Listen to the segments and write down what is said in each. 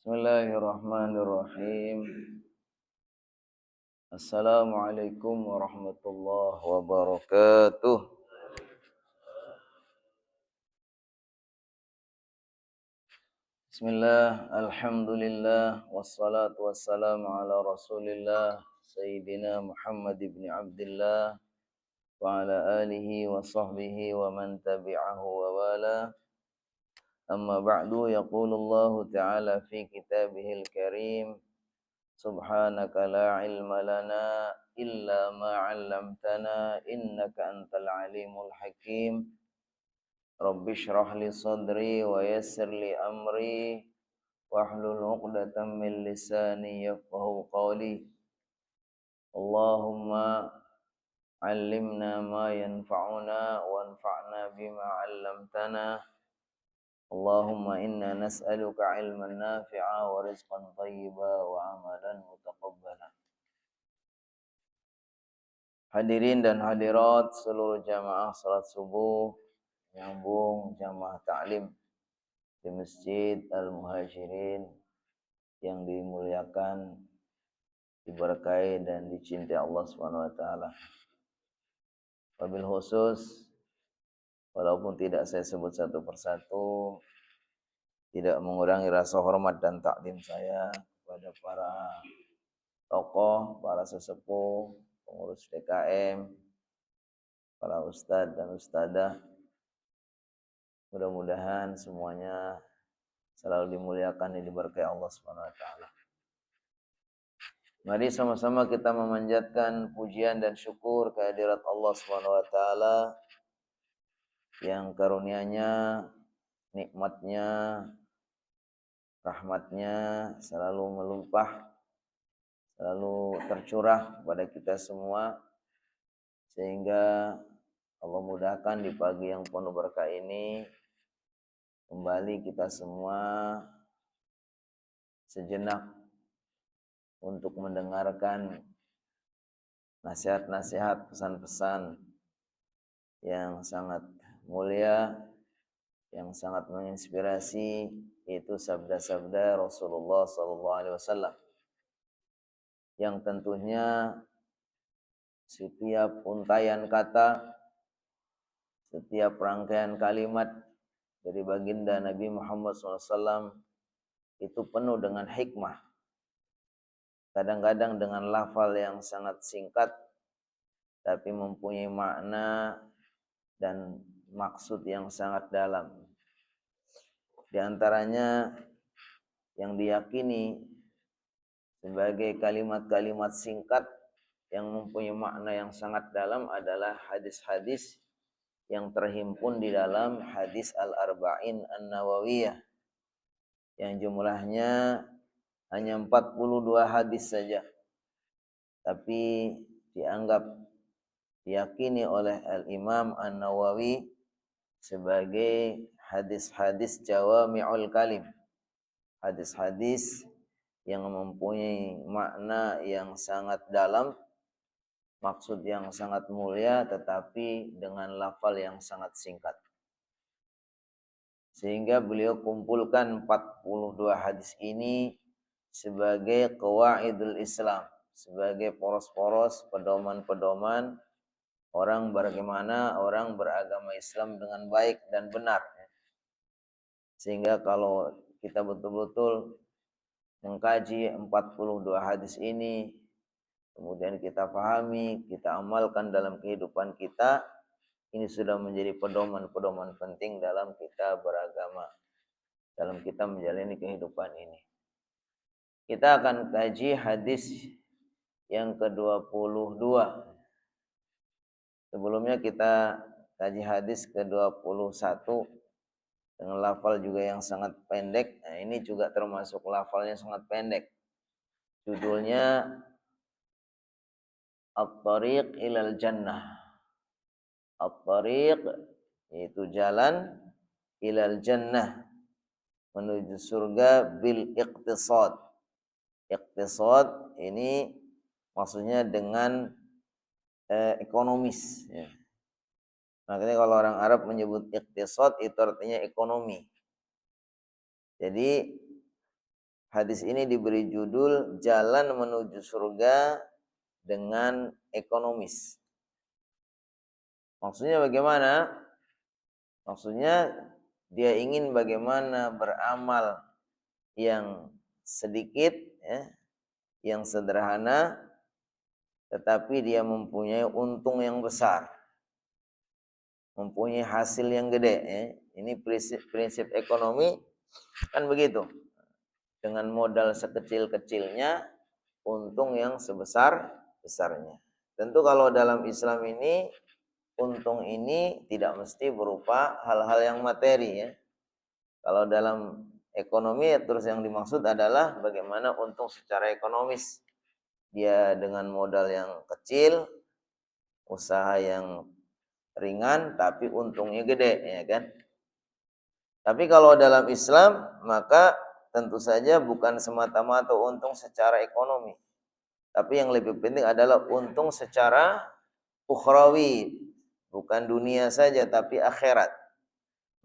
Bismillahirrahmanirrahim. Assalamualaikum warahmatullahi wabarakatuh. Bismillah, alhamdulillah, wassalatu wassalamu ala rasulillah, Sayyidina Muhammad ibn Abdullah, wa ala alihi wa sahbihi wa man tabi'ahu wa wala. Amma ba'du, yaqulullahu ta'ala fi kitabihil karim. Subhanaka la ilma lana illa ma 'allamtana innaka antal alimul hakim. Rabbi shrah li sadri wa yassir li amri wahlul 'uqdatam min lisani yafqahu qawli. Allahumma 'allimna ma yanfa'una wanfa'na bima 'allamtana. Allahumma inna nas'aluka 'ilman nafi'a wa rizqan thayyiba wa 'amalan mutaqabbala. Hadirin dan hadirat seluruh jamaah salat subuh nyambung jamaah ta'lim di Masjid Al-Muhajirin yang dimuliakan, diberkahi dan dicintai Allah Subhanahu wa taala. Wabil khusus, walaupun tidak saya sebut satu persatu, tidak mengurangi rasa hormat dan takdim saya kepada para tokoh, para sesepuh, pengurus DKM, para ustadz dan ustadzah. Mudah-mudahan semuanya selalu dimuliakan dan diberkahi Allah Subhanahu wa taala. Mari sama-sama kita memanjatkan pujian dan syukur kehadirat Allah Subhanahu wa taala yang karunia-Nya, nikmat-Nya, rahmat-Nya selalu melimpah, selalu tercurah kepada kita semua, sehingga Allah mudahkan di pagi yang penuh berkah ini kembali kita semua sejenak untuk mendengarkan nasihat-nasihat, pesan-pesan yang sangat mulia, yang sangat menginspirasi, yaitu sabda-sabda Rasulullah SAW, yang tentunya setiap untayan kata, setiap rangkaian kalimat dari baginda Nabi Muhammad SAW itu penuh dengan hikmah. Kadang-kadang dengan lafal yang sangat singkat, tapi mempunyai makna dan maksud yang sangat dalam. Di antaranya yang diyakini sebagai kalimat-kalimat singkat yang mempunyai makna yang sangat dalam adalah hadis-hadis yang terhimpun di dalam hadis Al-Arba'in An-Nawawiyah, yang jumlahnya hanya 42 hadis saja, tapi diyakini oleh Al-Imam An-Nawawi sebagai hadis-hadis jawami'ul kalim, hadis-hadis yang mempunyai makna yang sangat dalam, maksud yang sangat mulia, tetapi dengan lafal yang sangat singkat. Sehingga beliau kumpulkan 42 hadis ini sebagai qawaidul Islam, sebagai poros-poros, pedoman-pedoman orang bagaimana orang beragama Islam dengan baik dan benar. Sehingga kalau kita betul-betul mengkaji 42 hadis ini, kemudian kita pahami, kita amalkan dalam kehidupan kita, ini sudah menjadi pedoman-pedoman penting dalam kita beragama, dalam kita menjalani kehidupan ini. Kita akan kaji hadis yang ke-22. Sebelumnya kita kaji hadis ke-21 dengan lafal juga yang sangat pendek. Nah, ini juga termasuk lafalnya sangat pendek. Judulnya At-Tariq ilal Jannah. At-Tariq yaitu jalan, ilal Jannah menuju surga bil iqtisad. Iqtisad ini maksudnya dengan ekonomis, ya. Makanya kalau orang Arab menyebut iqtisad itu artinya ekonomi. Jadi Hadis ini diberi judul Jalan Menuju Surga dengan Ekonomis. Maksudnya bagaimana? Maksudnya dia ingin bagaimana beramal yang sedikit, ya, yang sederhana, tetapi dia mempunyai untung yang besar, mempunyai hasil yang gede. Ya. Ini prinsip ekonomi kan begitu. Dengan modal sekecil-kecilnya, untung yang sebesar-besarnya. Tentu kalau dalam Islam ini, untung ini tidak mesti berupa hal-hal yang materi, ya. Kalau dalam ekonomi terus yang dimaksud adalah bagaimana untung secara ekonomis. Dia dengan modal yang kecil, usaha yang ringan, tapi untungnya gede, ya kan? Tapi kalau dalam Islam, maka tentu saja bukan semata-mata untung secara ekonomi. Tapi yang lebih penting adalah untung secara ukhrawi. Bukan dunia saja, tapi akhirat.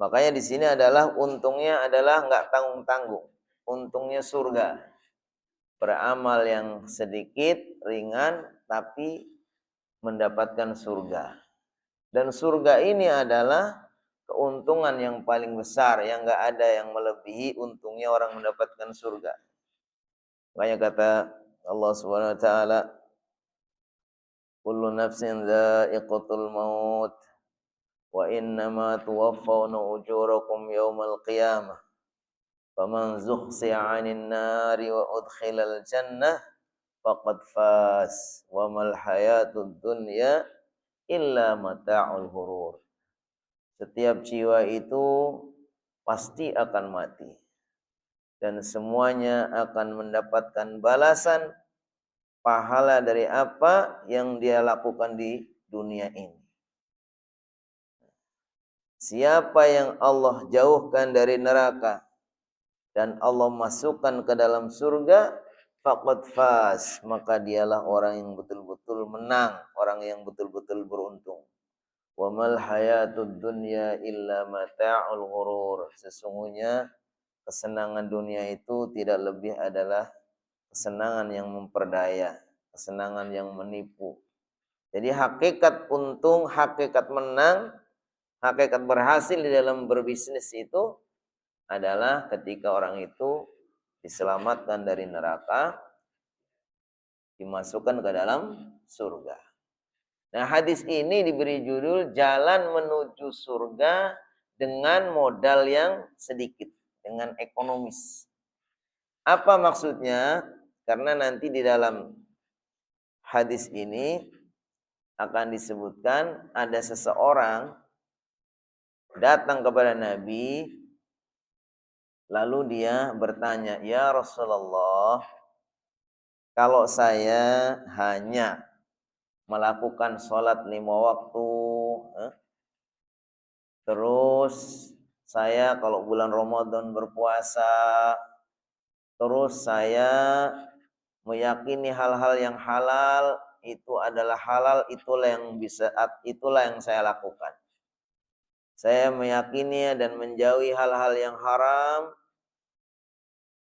Makanya di sini adalah untungnya adalah nggak tanggung-tanggung. Untungnya surga. Beramal yang sedikit, ringan, tapi mendapatkan surga. Dan surga ini adalah keuntungan yang paling besar, yang nggak ada yang melebihi untungnya orang mendapatkan surga. Makanya kata Allah Subhanahu wa taala, kullu nafsin dha'iqatul maut wa innama tuwaffawna ujurakum yawmal qiyamah faman zuhziha 'anil nari wa udkhilal jannah faqad faz wa mal hayatud dunya illa mata'ul ghurur. Setiap jiwa itu pasti akan mati dan semuanya akan mendapatkan balasan pahala dari apa yang dia lakukan di dunia ini. Siapa yang Allah jauhkan dari neraka dan Allah masukkan ke dalam surga, faqad faz, maka dialah orang yang betul-betul menang, orang yang betul-betul beruntung. Wa mal hayatud dunya illa mata'ul ghurur. Sesungguhnya kesenangan dunia itu tidak lebih adalah kesenangan yang memperdaya, kesenangan yang menipu. Jadi hakikat untung, hakikat menang, hakikat berhasil di dalam berbisnis itu adalah ketika orang itu diselamatkan dari neraka, dimasukkan ke dalam surga. Nah, hadis ini diberi judul Jalan Menuju Surga dengan modal yang sedikit, dengan ekonomis. Apa maksudnya? Karena nanti di dalam hadis ini akan disebutkan ada seseorang datang kepada Nabi, lalu dia bertanya, "Ya Rasulullah, kalau saya hanya melakukan sholat 5 waktu, terus saya kalau bulan Ramadan berpuasa, terus saya meyakini hal-hal yang halal itu adalah halal, itulah yang saya lakukan. Saya meyakini dan menjauhi hal-hal yang haram,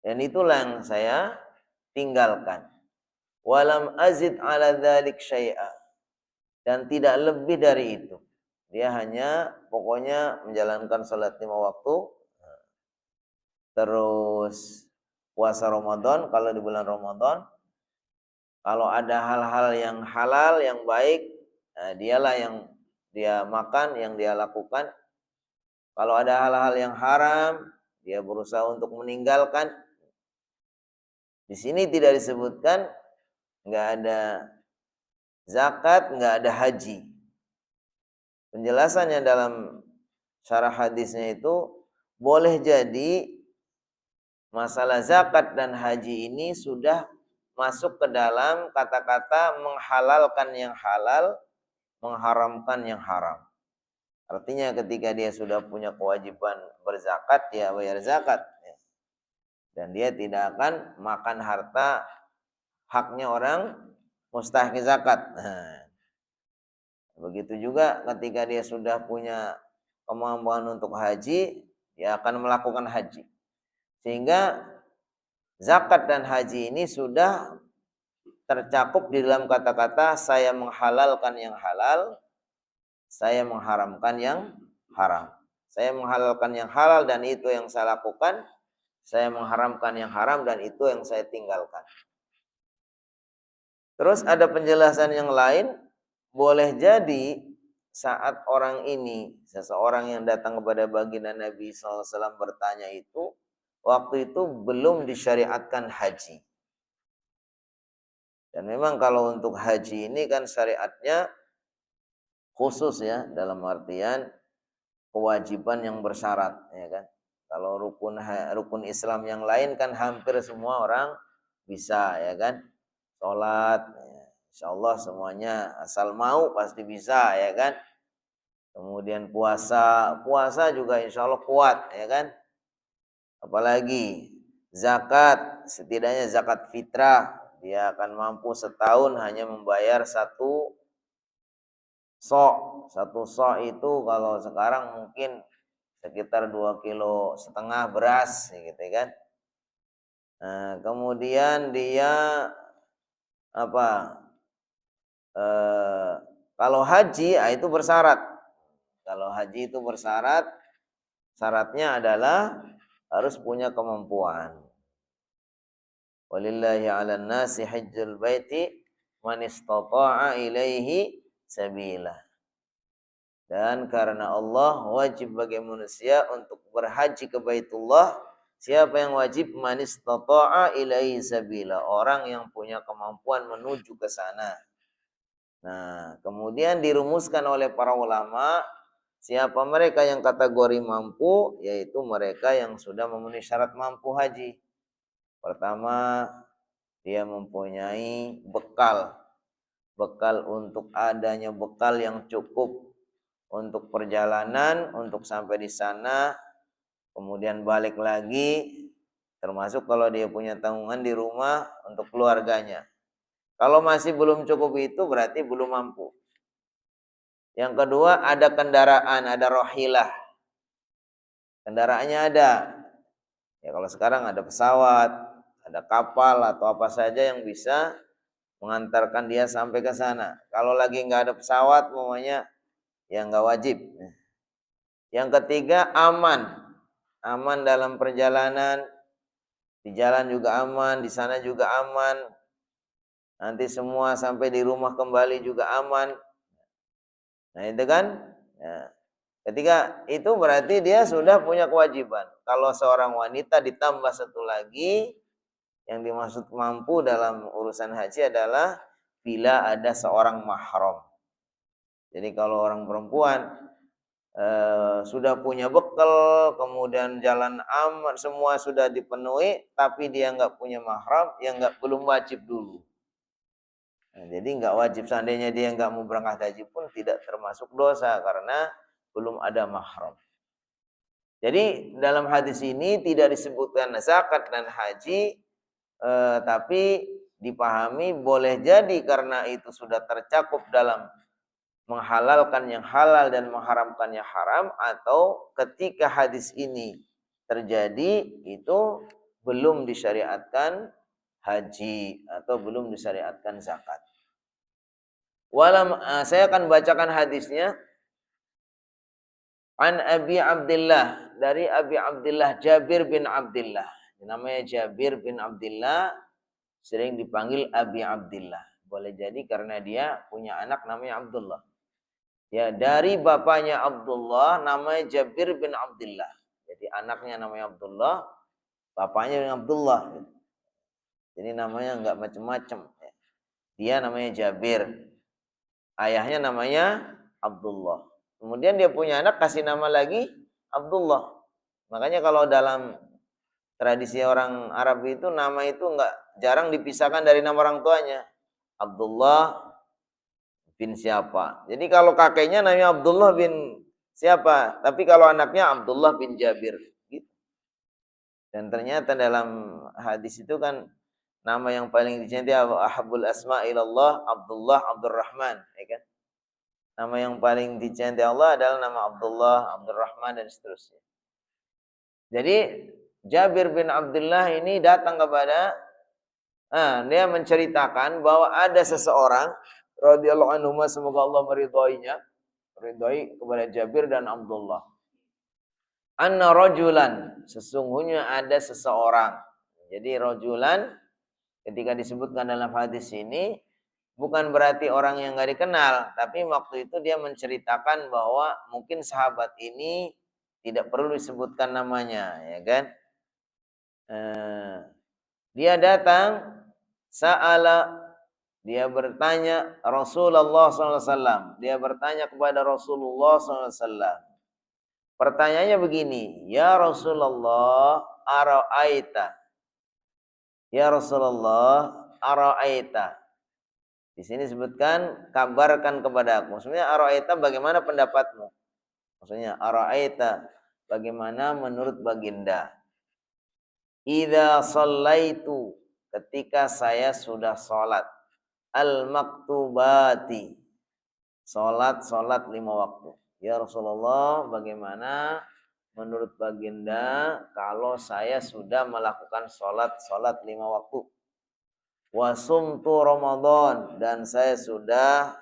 dan itulah yang saya tinggalkan. Walam azid ala dzalik syai'a, dan tidak lebih dari itu. Dia hanya pokoknya menjalankan salat 5 waktu, terus puasa Ramadan kalau di bulan Ramadan. Kalau ada hal-hal yang halal, yang baik, dialah yang dia makan, yang dia lakukan. Kalau ada hal-hal yang haram, dia berusaha untuk meninggalkan. Di sini tidak disebutkan nggak ada zakat, nggak ada haji. Penjelasannya dalam syarah hadisnya itu boleh jadi masalah zakat dan haji ini sudah masuk ke dalam kata-kata menghalalkan yang halal, mengharamkan yang haram. Artinya ketika dia sudah punya kewajiban berzakat, ya bayar zakat. Dan dia tidak akan makan harta haknya orang mustahik zakat. Nah, begitu juga ketika dia sudah punya kemampuan untuk haji, dia akan melakukan haji. Sehingga Zakat dan haji ini sudah tercakup di dalam kata-kata saya menghalalkan yang halal, saya mengharamkan yang haram. Saya menghalalkan yang halal dan itu yang saya lakukan, saya mengharamkan yang haram dan itu yang saya tinggalkan. Terus ada penjelasan yang lain, boleh jadi saat orang ini, seseorang yang datang kepada baginda Nabi SAW bertanya itu, waktu itu belum disyariatkan haji. Dan memang kalau untuk haji ini kan syariatnya khusus ya, dalam artian kewajiban yang bersyarat, ya kan. Kalau rukun Islam yang lain kan hampir semua orang bisa, ya kan. Sholat, ya, insya Allah semuanya asal mau pasti bisa, ya kan. Kemudian puasa juga insya Allah kuat, ya kan. Apalagi zakat, setidaknya zakat fitrah, dia akan mampu setahun hanya membayar satu sok itu kalau sekarang mungkin sekitar 2,5 kg beras gitu kan. Nah, kemudian dia apa? Kalau haji itu bersyarat. Kalau haji itu bersyarat, syaratnya adalah harus punya kemampuan. Walillahi 'alan nasi hajjul baiti man istata'a ilaihi sabila. Dan karena Allah wajib bagi manusia untuk berhaji ke Baitullah. Siapa yang wajib? Man istata'a ilaihi sabila. Orang yang punya kemampuan menuju ke sana. Nah, kemudian dirumuskan oleh para ulama, siapa mereka yang kategori mampu, yaitu mereka yang sudah memenuhi syarat mampu haji. Pertama, dia mempunyai bekal. Bekal untuk adanya bekal yang cukup untuk perjalanan, untuk sampai di sana, kemudian balik lagi, termasuk kalau dia punya tanggungan di rumah untuk keluarganya. Kalau masih belum cukup itu berarti belum mampu. Yang kedua, ada kendaraan, ada rohilah. Kendaraannya ada. Ya kalau sekarang ada pesawat, ada kapal atau apa saja yang bisa mengantarkan dia sampai ke sana. Kalau lagi nggak ada pesawat, namanya ya nggak wajib. Yang ketiga, aman. Aman dalam perjalanan, di jalan juga aman, di sana juga aman. Nanti semua sampai di rumah kembali juga aman. Nah itu kan. Ya. Ketika itu berarti dia sudah punya kewajiban. Kalau seorang wanita ditambah satu lagi, yang dimaksud mampu dalam urusan haji adalah bila ada seorang mahram. Jadi kalau orang perempuan sudah punya bekal, kemudian jalan aman, semua sudah dipenuhi, tapi dia nggak punya mahram, yang belum wajib dulu. Nah, jadi nggak wajib, seandainya dia nggak mau berangkat haji pun tidak termasuk dosa karena belum ada mahram. Jadi dalam hadis ini tidak disebutkan zakat dan haji, tapi dipahami boleh jadi karena itu sudah tercakup dalam menghalalkan yang halal dan mengharamkan yang haram, atau ketika hadis ini terjadi itu belum disyariatkan haji atau belum disyariatkan zakat. Saya akan bacakan hadisnya. An Abi Abdullah, dari Abi Abdullah Jabir bin Abdullah. Namanya Jabir bin Abdullah, sering dipanggil Abi Abdullah. Boleh jadi karena dia punya anak namanya Abdullah. Ya, dari bapaknya Abdullah namanya Jabir bin Abdullah. Jadi anaknya namanya Abdullah, bapaknya Abdullah. Jadi namanya enggak macam-macam. Dia namanya Jabir. Ayahnya namanya Abdullah. Kemudian dia punya anak, kasih nama lagi Abdullah. Makanya kalau dalam tradisi orang Arab itu nama itu jarang dipisahkan dari nama orang tuanya. Abdullah bin siapa. Jadi kalau kakeknya namanya Abdullah bin siapa, tapi kalau anaknya Abdullah bin Jabir. Gitu. Dan ternyata dalam hadis itu kan nama yang paling dicintai ahabul asma ilallah Abdullah Abdurrahman, ya kan? Nama yang paling dicintai Allah adalah nama Abdullah, Abdurrahman dan seterusnya. Jadi Jabir bin Abdullah ini datang kepada, dia menceritakan bahwa ada seseorang radhiyallahu anhu, semoga Allah meridhai kepada Jabir dan Abdullah. Anna rajulan, sesungguhnya ada seseorang. Jadi rajulan ketika disebutkan dalam hadis ini bukan berarti orang yang nggak dikenal, tapi waktu itu dia menceritakan bahwa mungkin sahabat ini tidak perlu disebutkan namanya, ya kan? Dia datang, sa'ala, dia bertanya Rasulullah SAW. Dia bertanya kepada Rasulullah SAW. Pertanyaannya begini, ya Rasulullah, ara'aita. Ya Rasulullah, ara'aita. Di sini sebutkan kabarkan kepada aku. Maksudnya ara'aita bagaimana pendapatmu? Maksudnya ara'aita bagaimana menurut baginda? Idza shallaitu, ketika saya sudah salat, al-maktubati, salat 5 waktu. Ya Rasulullah, bagaimana menurut baginda kalau saya sudah melakukan salat 5 waktu? Wasumtu Ramadan, dan saya sudah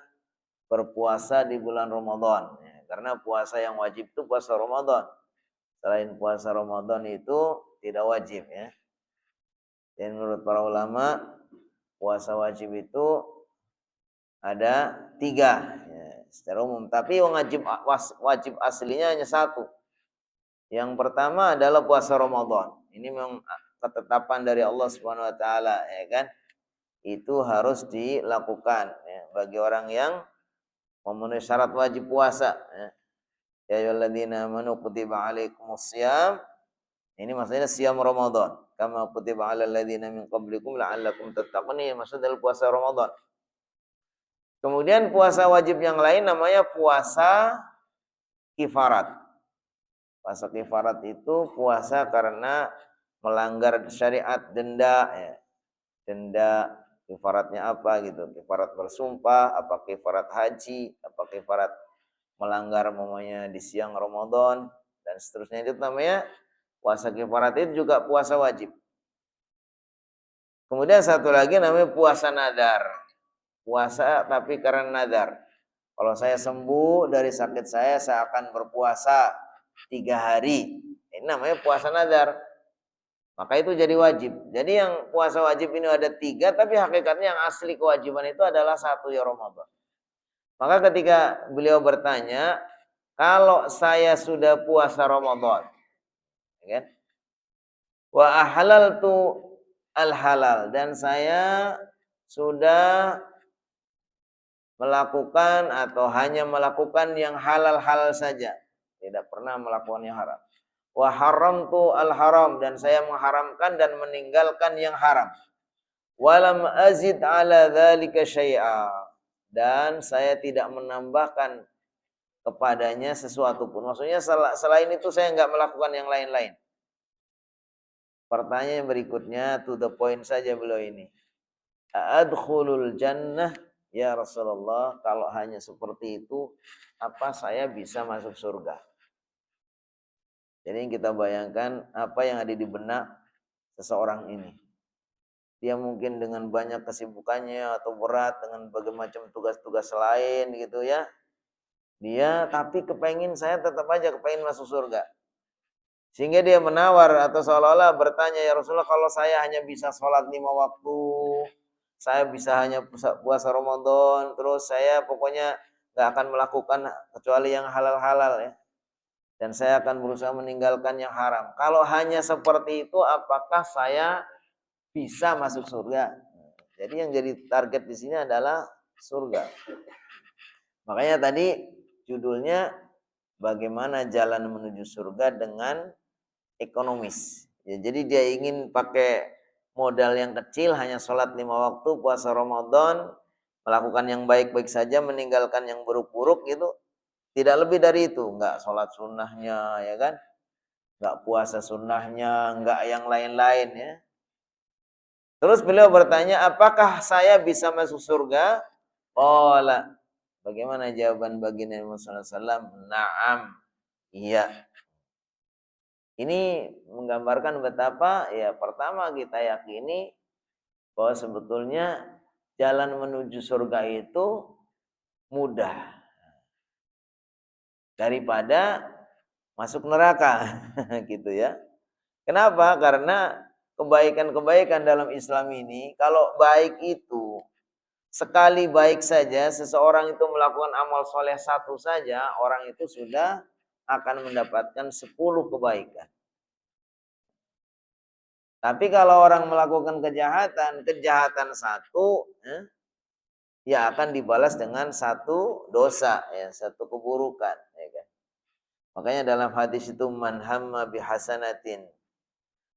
berpuasa di bulan Ramadan. Ya, karena puasa yang wajib itu puasa Ramadan. Selain puasa Ramadan itu tidak wajib, ya. Dan menurut para ulama puasa wajib itu ada 3, ya, secara umum. Tapi wajib aslinya hanya 1. Yang pertama adalah puasa Ramadan. Ini memang ketetapan dari Allah Subhanahu Wa Taala, ya kan? Itu harus dilakukan, ya, bagi orang yang memenuhi syarat wajib puasa. Ya ayyuhalladzina amanu kutiba alaikumussyam. Ini maksudnya siam Ramadan. Kama kutiba alal ladzina min qablikum la'allakum tattaqun. Ini maksud dari puasa Ramadan. Kemudian puasa wajib yang lain namanya puasa kifarat. Puasa kifarat itu puasa karena melanggar syariat, denda, ya. Denda, kifaratnya apa gitu? Kifarat bersumpah, apa kifarat haji, apa kifarat melanggar mamanya di siang Ramadan dan seterusnya. Itu namanya puasa kifarat, itu juga puasa wajib. Kemudian satu lagi namanya puasa nadar. Puasa tapi karena nadar. Kalau saya sembuh dari sakit saya akan berpuasa 3 hari. Ini namanya puasa nadar. Maka itu jadi wajib. Jadi yang puasa wajib ini ada 3, tapi hakikatnya yang asli kewajiban itu adalah 1, ya Ramadan. Maka ketika beliau bertanya, kalau saya sudah puasa Ramadan, ya kan? Wa ahlaltu al-halal, dan saya sudah melakukan atau hanya melakukan yang halal-halal saja, tidak pernah melakukan yang haram. Wa haramtu al-haram, dan saya mengharamkan dan meninggalkan yang haram. Walam azid ala dzalika syai'a, dan saya tidak menambahkan kepadanya sesuatu pun. Maksudnya selain itu saya enggak melakukan yang lain-lain. Pertanyaan berikutnya, to the point saja beliau ini. Adkhulul jannah ya Rasulullah, kalau hanya seperti itu apa saya bisa masuk surga? Jadi kita bayangkan apa yang ada di benak seseorang ini. Dia mungkin dengan banyak kesibukannya atau berat dengan berbagai macam tugas-tugas lain gitu ya. Dia tapi saya tetap aja kepengen masuk surga. Sehingga dia menawar atau seolah-olah bertanya, ya Rasulullah, kalau saya hanya bisa sholat 5 waktu, saya bisa hanya puasa Ramadan, terus saya pokoknya gak akan melakukan kecuali yang halal-halal, ya. Dan saya akan berusaha meninggalkan yang haram. Kalau hanya seperti itu, apakah saya bisa masuk surga? Jadi yang jadi target di sini adalah surga. Makanya tadi judulnya bagaimana jalan menuju surga dengan ekonomis. Ya, jadi dia ingin pakai modal yang kecil, hanya sholat 5 waktu, puasa Ramadan, melakukan yang baik-baik saja, meninggalkan yang buruk-buruk gitu. Tidak lebih dari itu. Enggak sholat sunnahnya, ya kan? Enggak puasa sunnahnya, enggak yang lain-lain, ya. Terus beliau bertanya, apakah saya bisa masuk surga? Qala, bagaimana jawaban baginda Muhammad SAW? Naam, iya. Ini menggambarkan betapa ya pertama kita yakini bahwa sebetulnya jalan menuju surga itu mudah daripada masuk neraka gitu ya. Kenapa? Karena kebaikan-kebaikan dalam Islam ini kalau baik itu sekali baik saja, seseorang itu melakukan amal soleh satu saja, orang itu sudah akan mendapatkan 10 kebaikan. Tapi kalau orang melakukan kejahatan satu, ya akan dibalas dengan satu dosa, ya, satu keburukan. Ya kan? Makanya dalam hadis itu man hamma bihasanatin,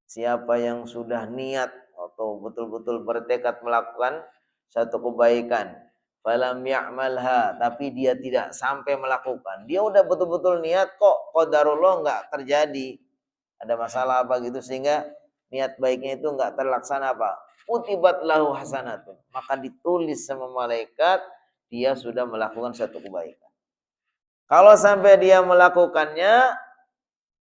siapa yang sudah niat atau betul-betul bertekad melakukan satu kebaikan, falam ya'malha, tapi dia tidak sampai melakukan. Dia udah betul-betul niat kok, qadarullah enggak terjadi. Ada masalah apa gitu sehingga niat baiknya itu enggak terlaksana apa? Kutibat lahu hasanatun. Maka ditulis sama malaikat dia sudah melakukan satu kebaikan. Kalau sampai dia melakukannya,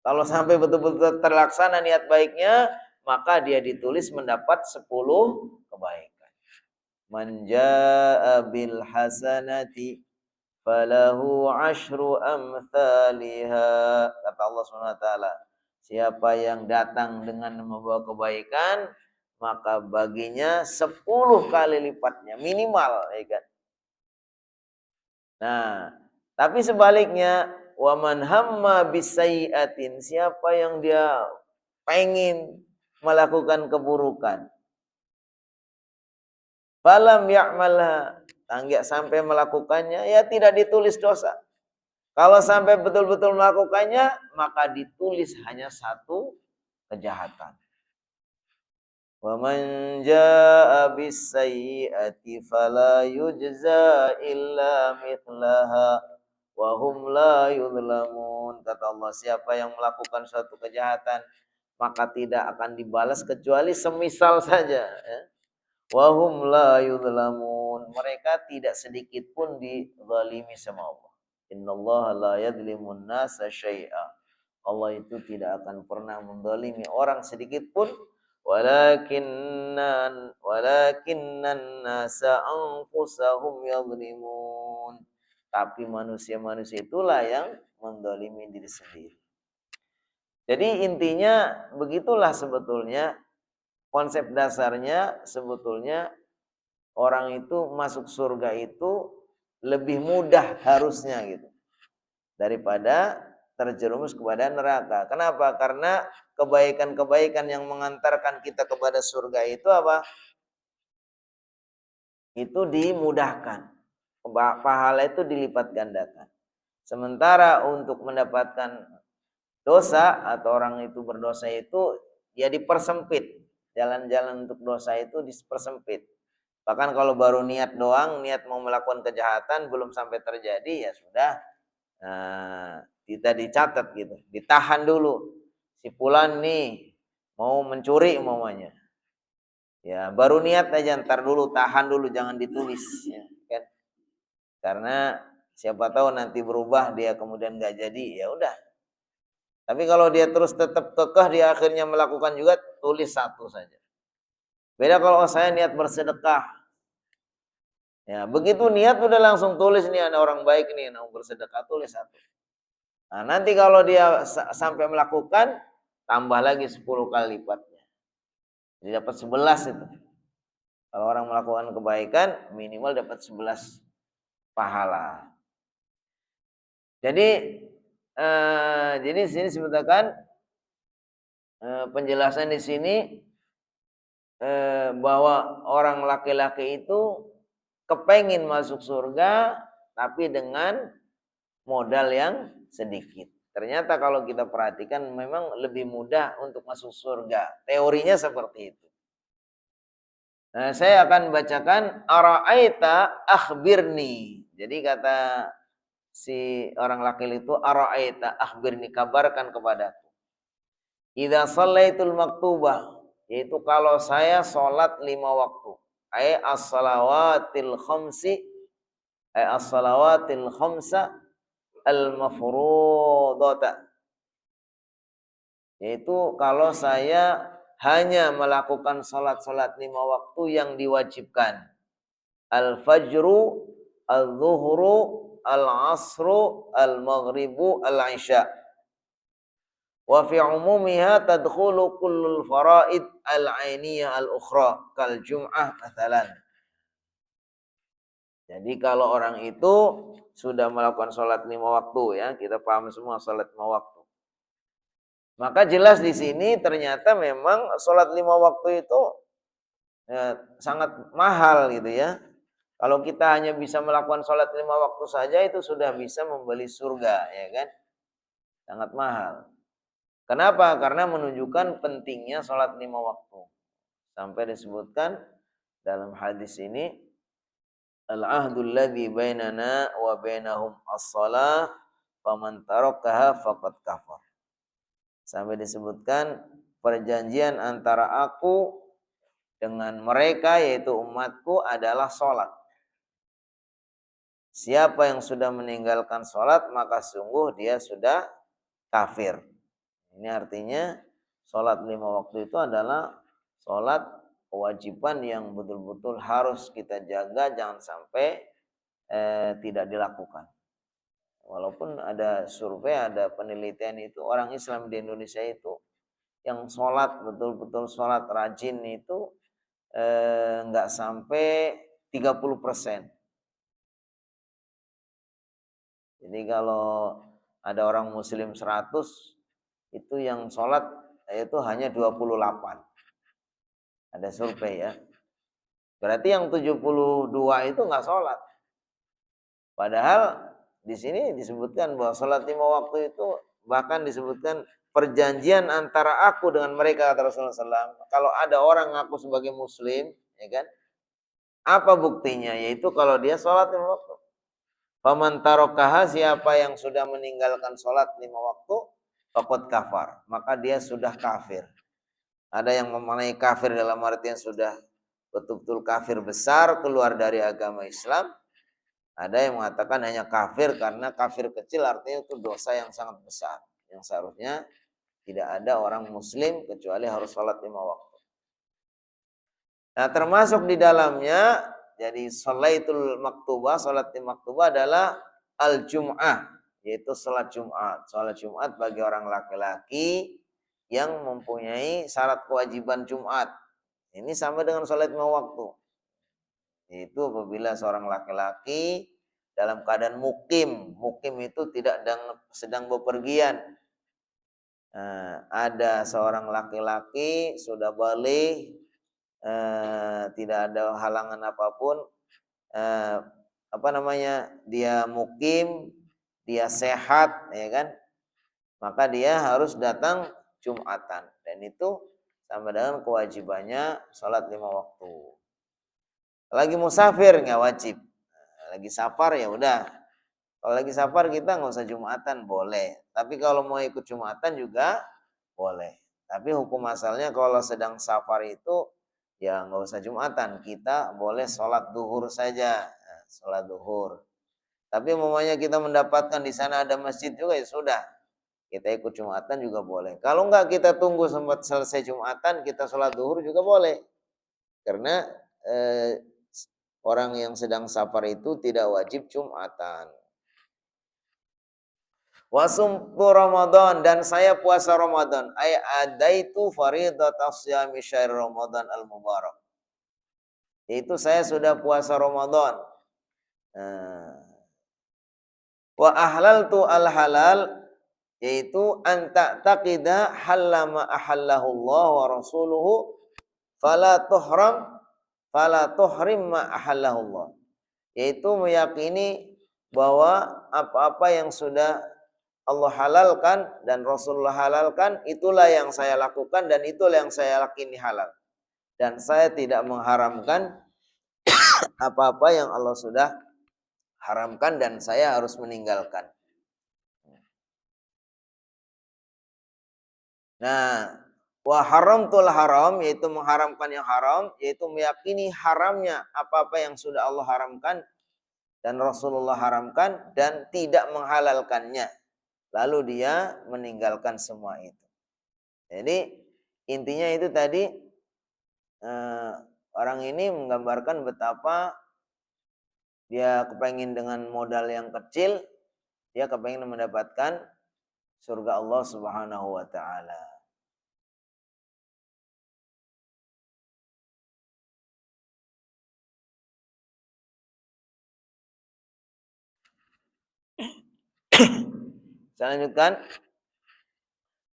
kalau sampai betul-betul terlaksana niat baiknya, maka dia ditulis mendapat 10 kebaikan. Man jaa bil hasanati falahu asyru amthaliha. Kata Allah SWT, siapa yang datang dengan membawa kebaikan, maka baginya 10 kali lipatnya minimal, ya kan? Nah, tapi sebaliknya, waman hamma bisayyatin, siapa yang dia pengen melakukan keburukan, falam ya'malha, enggak sampai melakukannya, ya tidak ditulis dosa. Kalau sampai betul-betul melakukannya, maka ditulis hanya satu kejahatan. Wa man jaa bis-sayyi'ati fala yujza illa mithlaha wa hum la yudlamun. Kata Allah, siapa yang melakukan suatu kejahatan maka tidak akan dibalas kecuali semisal saja, ya. Wa hum la yudlamun. Mereka tidak sedikit pun dizalimi sama Allah. Innallaha la yadlimun nasa syai'a. Allah itu tidak akan pernah menzalimi orang sedikit pun. Walakinnan nasa anfusahum yadlimun. Tapi manusia-manusia itulah yang menzalimi diri sendiri. Jadi intinya begitulah sebetulnya konsep dasarnya, sebetulnya orang itu masuk surga itu lebih mudah harusnya gitu daripada terjerumus kepada neraka. Kenapa? Karena kebaikan-kebaikan yang mengantarkan kita kepada surga itu apa? Itu dimudahkan. Pahala itu dilipat gandakan. Sementara untuk mendapatkan dosa atau orang itu berdosa itu ya dipersempit. Jalan-jalan untuk dosa itu dipersempit. Bahkan kalau baru niat doang, niat mau melakukan kejahatan belum sampai terjadi, ya sudah, kita dicatat gitu, ditahan dulu. Si fulan nih mau mencuri umpamanya, ya baru niat aja, ntar dulu, tahan dulu, jangan ditulis, ya kan? Karena siapa tahu nanti berubah dia kemudian nggak jadi, ya udah. Tapi kalau dia terus tetap kekeh, dia akhirnya melakukan juga, tulis satu saja. Beda kalau saya niat bersedekah, ya begitu niat udah langsung tulis nih, ada orang baik nih mau bersedekah, tulis satu. Nah, nanti kalau dia sampai melakukan, tambah lagi 10 kali lipatnya. Jadi dapat 11 itu. Kalau orang melakukan kebaikan, minimal dapat 11 pahala. Jadi sini disebutkan penjelasan di sini bahwa orang laki-laki itu kepengin masuk surga, tapi dengan modal yang sedikit. Ternyata kalau kita perhatikan memang lebih mudah untuk masuk surga. Teorinya seperti itu. Nah, saya akan bacakan ara'aita akhbirni. Jadi kata si orang laki-laki itu, ara'aita akhbirni, kabarkan kepadaku. Idza shallaitul maktubah, yaitu kalau saya sholat 5 waktu. Ay as-salawatil khamsi, ay as-salawatil khamsa al-mafrudata. Yaitu kalau saya hanya melakukan sholat-sholat 5 waktu yang diwajibkan. Al-fajru, al-zuhru, al-asru, al-maghribu, al-isya. Wa fi umumiha tadkhulu kullul faraid al-ainiyah al-ukhra kal jum'ah mathalan. Jadi kalau orang itu sudah melakukan sholat 5 waktu ya, kita paham semua sholat 5 waktu. Maka jelas di sini ternyata memang sholat 5 waktu itu sangat mahal gitu ya. Kalau kita hanya bisa melakukan sholat 5 waktu saja itu sudah bisa membeli surga ya kan. Sangat mahal. Kenapa? Karena menunjukkan pentingnya sholat 5 waktu. Sampai disebutkan dalam hadis ini, al-ahdul ladzi bainana wa bainahum as-shalah faman tarakaha faqad kafar. Sampai disebutkan perjanjian antara aku dengan mereka yaitu umatku adalah sholat. Siapa yang sudah meninggalkan sholat maka sungguh dia sudah kafir. Ini artinya sholat 5 waktu itu adalah sholat kewajiban yang betul-betul harus kita jaga, jangan sampai tidak dilakukan. Walaupun ada survei, ada penelitian itu orang Islam di Indonesia itu yang sholat betul-betul sholat rajin itu nggak sampai 30%. Jadi kalau ada orang muslim 100, itu yang sholat itu hanya 28. Ada survei ya. Berarti yang 72 itu nggak sholat. Padahal di sini disebutkan bahwa sholat 5 waktu itu bahkan disebutkan perjanjian antara aku dengan mereka, kata Rasulullah SAW. Kalau ada orang ngaku sebagai muslim, ya kan? Apa buktinya? Yaitu kalau dia sholat 5 waktu. Faman tarokaha, siapa yang sudah meninggalkan sholat 5 waktu, faqad kafar, maka dia sudah kafir. Ada yang memaknai kafir dalam artian sudah betul-betul kafir besar, keluar dari agama Islam. Ada yang mengatakan hanya kafir karena kafir kecil artinya itu dosa yang sangat besar, yang seharusnya tidak ada orang muslim kecuali harus sholat 5 waktu. Nah termasuk di dalamnya, jadi sholaitul maktubah, sholat maktubah adalah al-jum'ah, yaitu sholat Jumat. Sholat Jumat bagi orang laki-laki yang mempunyai syarat kewajiban Jumat. Ini sama dengan sholat 5 waktu. Yaitu apabila seorang laki-laki dalam keadaan mukim. Mukim itu tidak sedang bepergian. Ada seorang laki-laki sudah balik, tidak ada halangan apapun, dia mukim, dia sehat, ya kan, maka dia harus datang Jumatan, dan itu sama dengan kewajibannya sholat 5 waktu. Lagi musafir nggak wajib, lagi safar ya udah. Kalau lagi safar kita nggak usah Jumatan, boleh, tapi kalau mau ikut Jumatan juga boleh. Tapi hukum asalnya kalau sedang safar itu ya nggak usah Jumatan, kita boleh sholat duhur saja, sholat duhur. Tapi umpamanya kita mendapatkan di sana ada masjid juga ya sudah, kita ikut Jumatan juga boleh. Kalau enggak kita tunggu sempat selesai Jumatan, kita sholat duhur juga boleh. Karena orang yang sedang safar itu tidak wajib Jumatan. Wasumtu Ramadan, dan saya puasa Ramadan. Ay adaitu faridatas siyami syahr Ramadan al-mubarak. Itu saya sudah puasa Ramadan. Wa ahlaltu al-halal, yaitu anta taqida halama ahallahu Allah wa rasuluhu fala tuhrim ma ahallahu Allah. Yaitu meyakini bahwa apa-apa yang sudah Allah halalkan dan Rasulullah halalkan, itulah yang saya lakukan dan itulah yang saya yakini halal. Dan saya tidak mengharamkan apa-apa yang Allah sudah haramkan dan saya harus meninggalkan. Nah, wa haramtul haram, yaitu mengharamkan yang haram, yaitu meyakini haramnya apa-apa yang sudah Allah haramkan dan Rasulullah haramkan dan tidak menghalalkannya. Lalu dia meninggalkan semua itu. Jadi intinya itu tadi, orang ini menggambarkan betapa dia kepengen dengan modal yang kecil, dia kepengen mendapatkan surga Allah Subhanahu wa taala. Saya lanjutkan.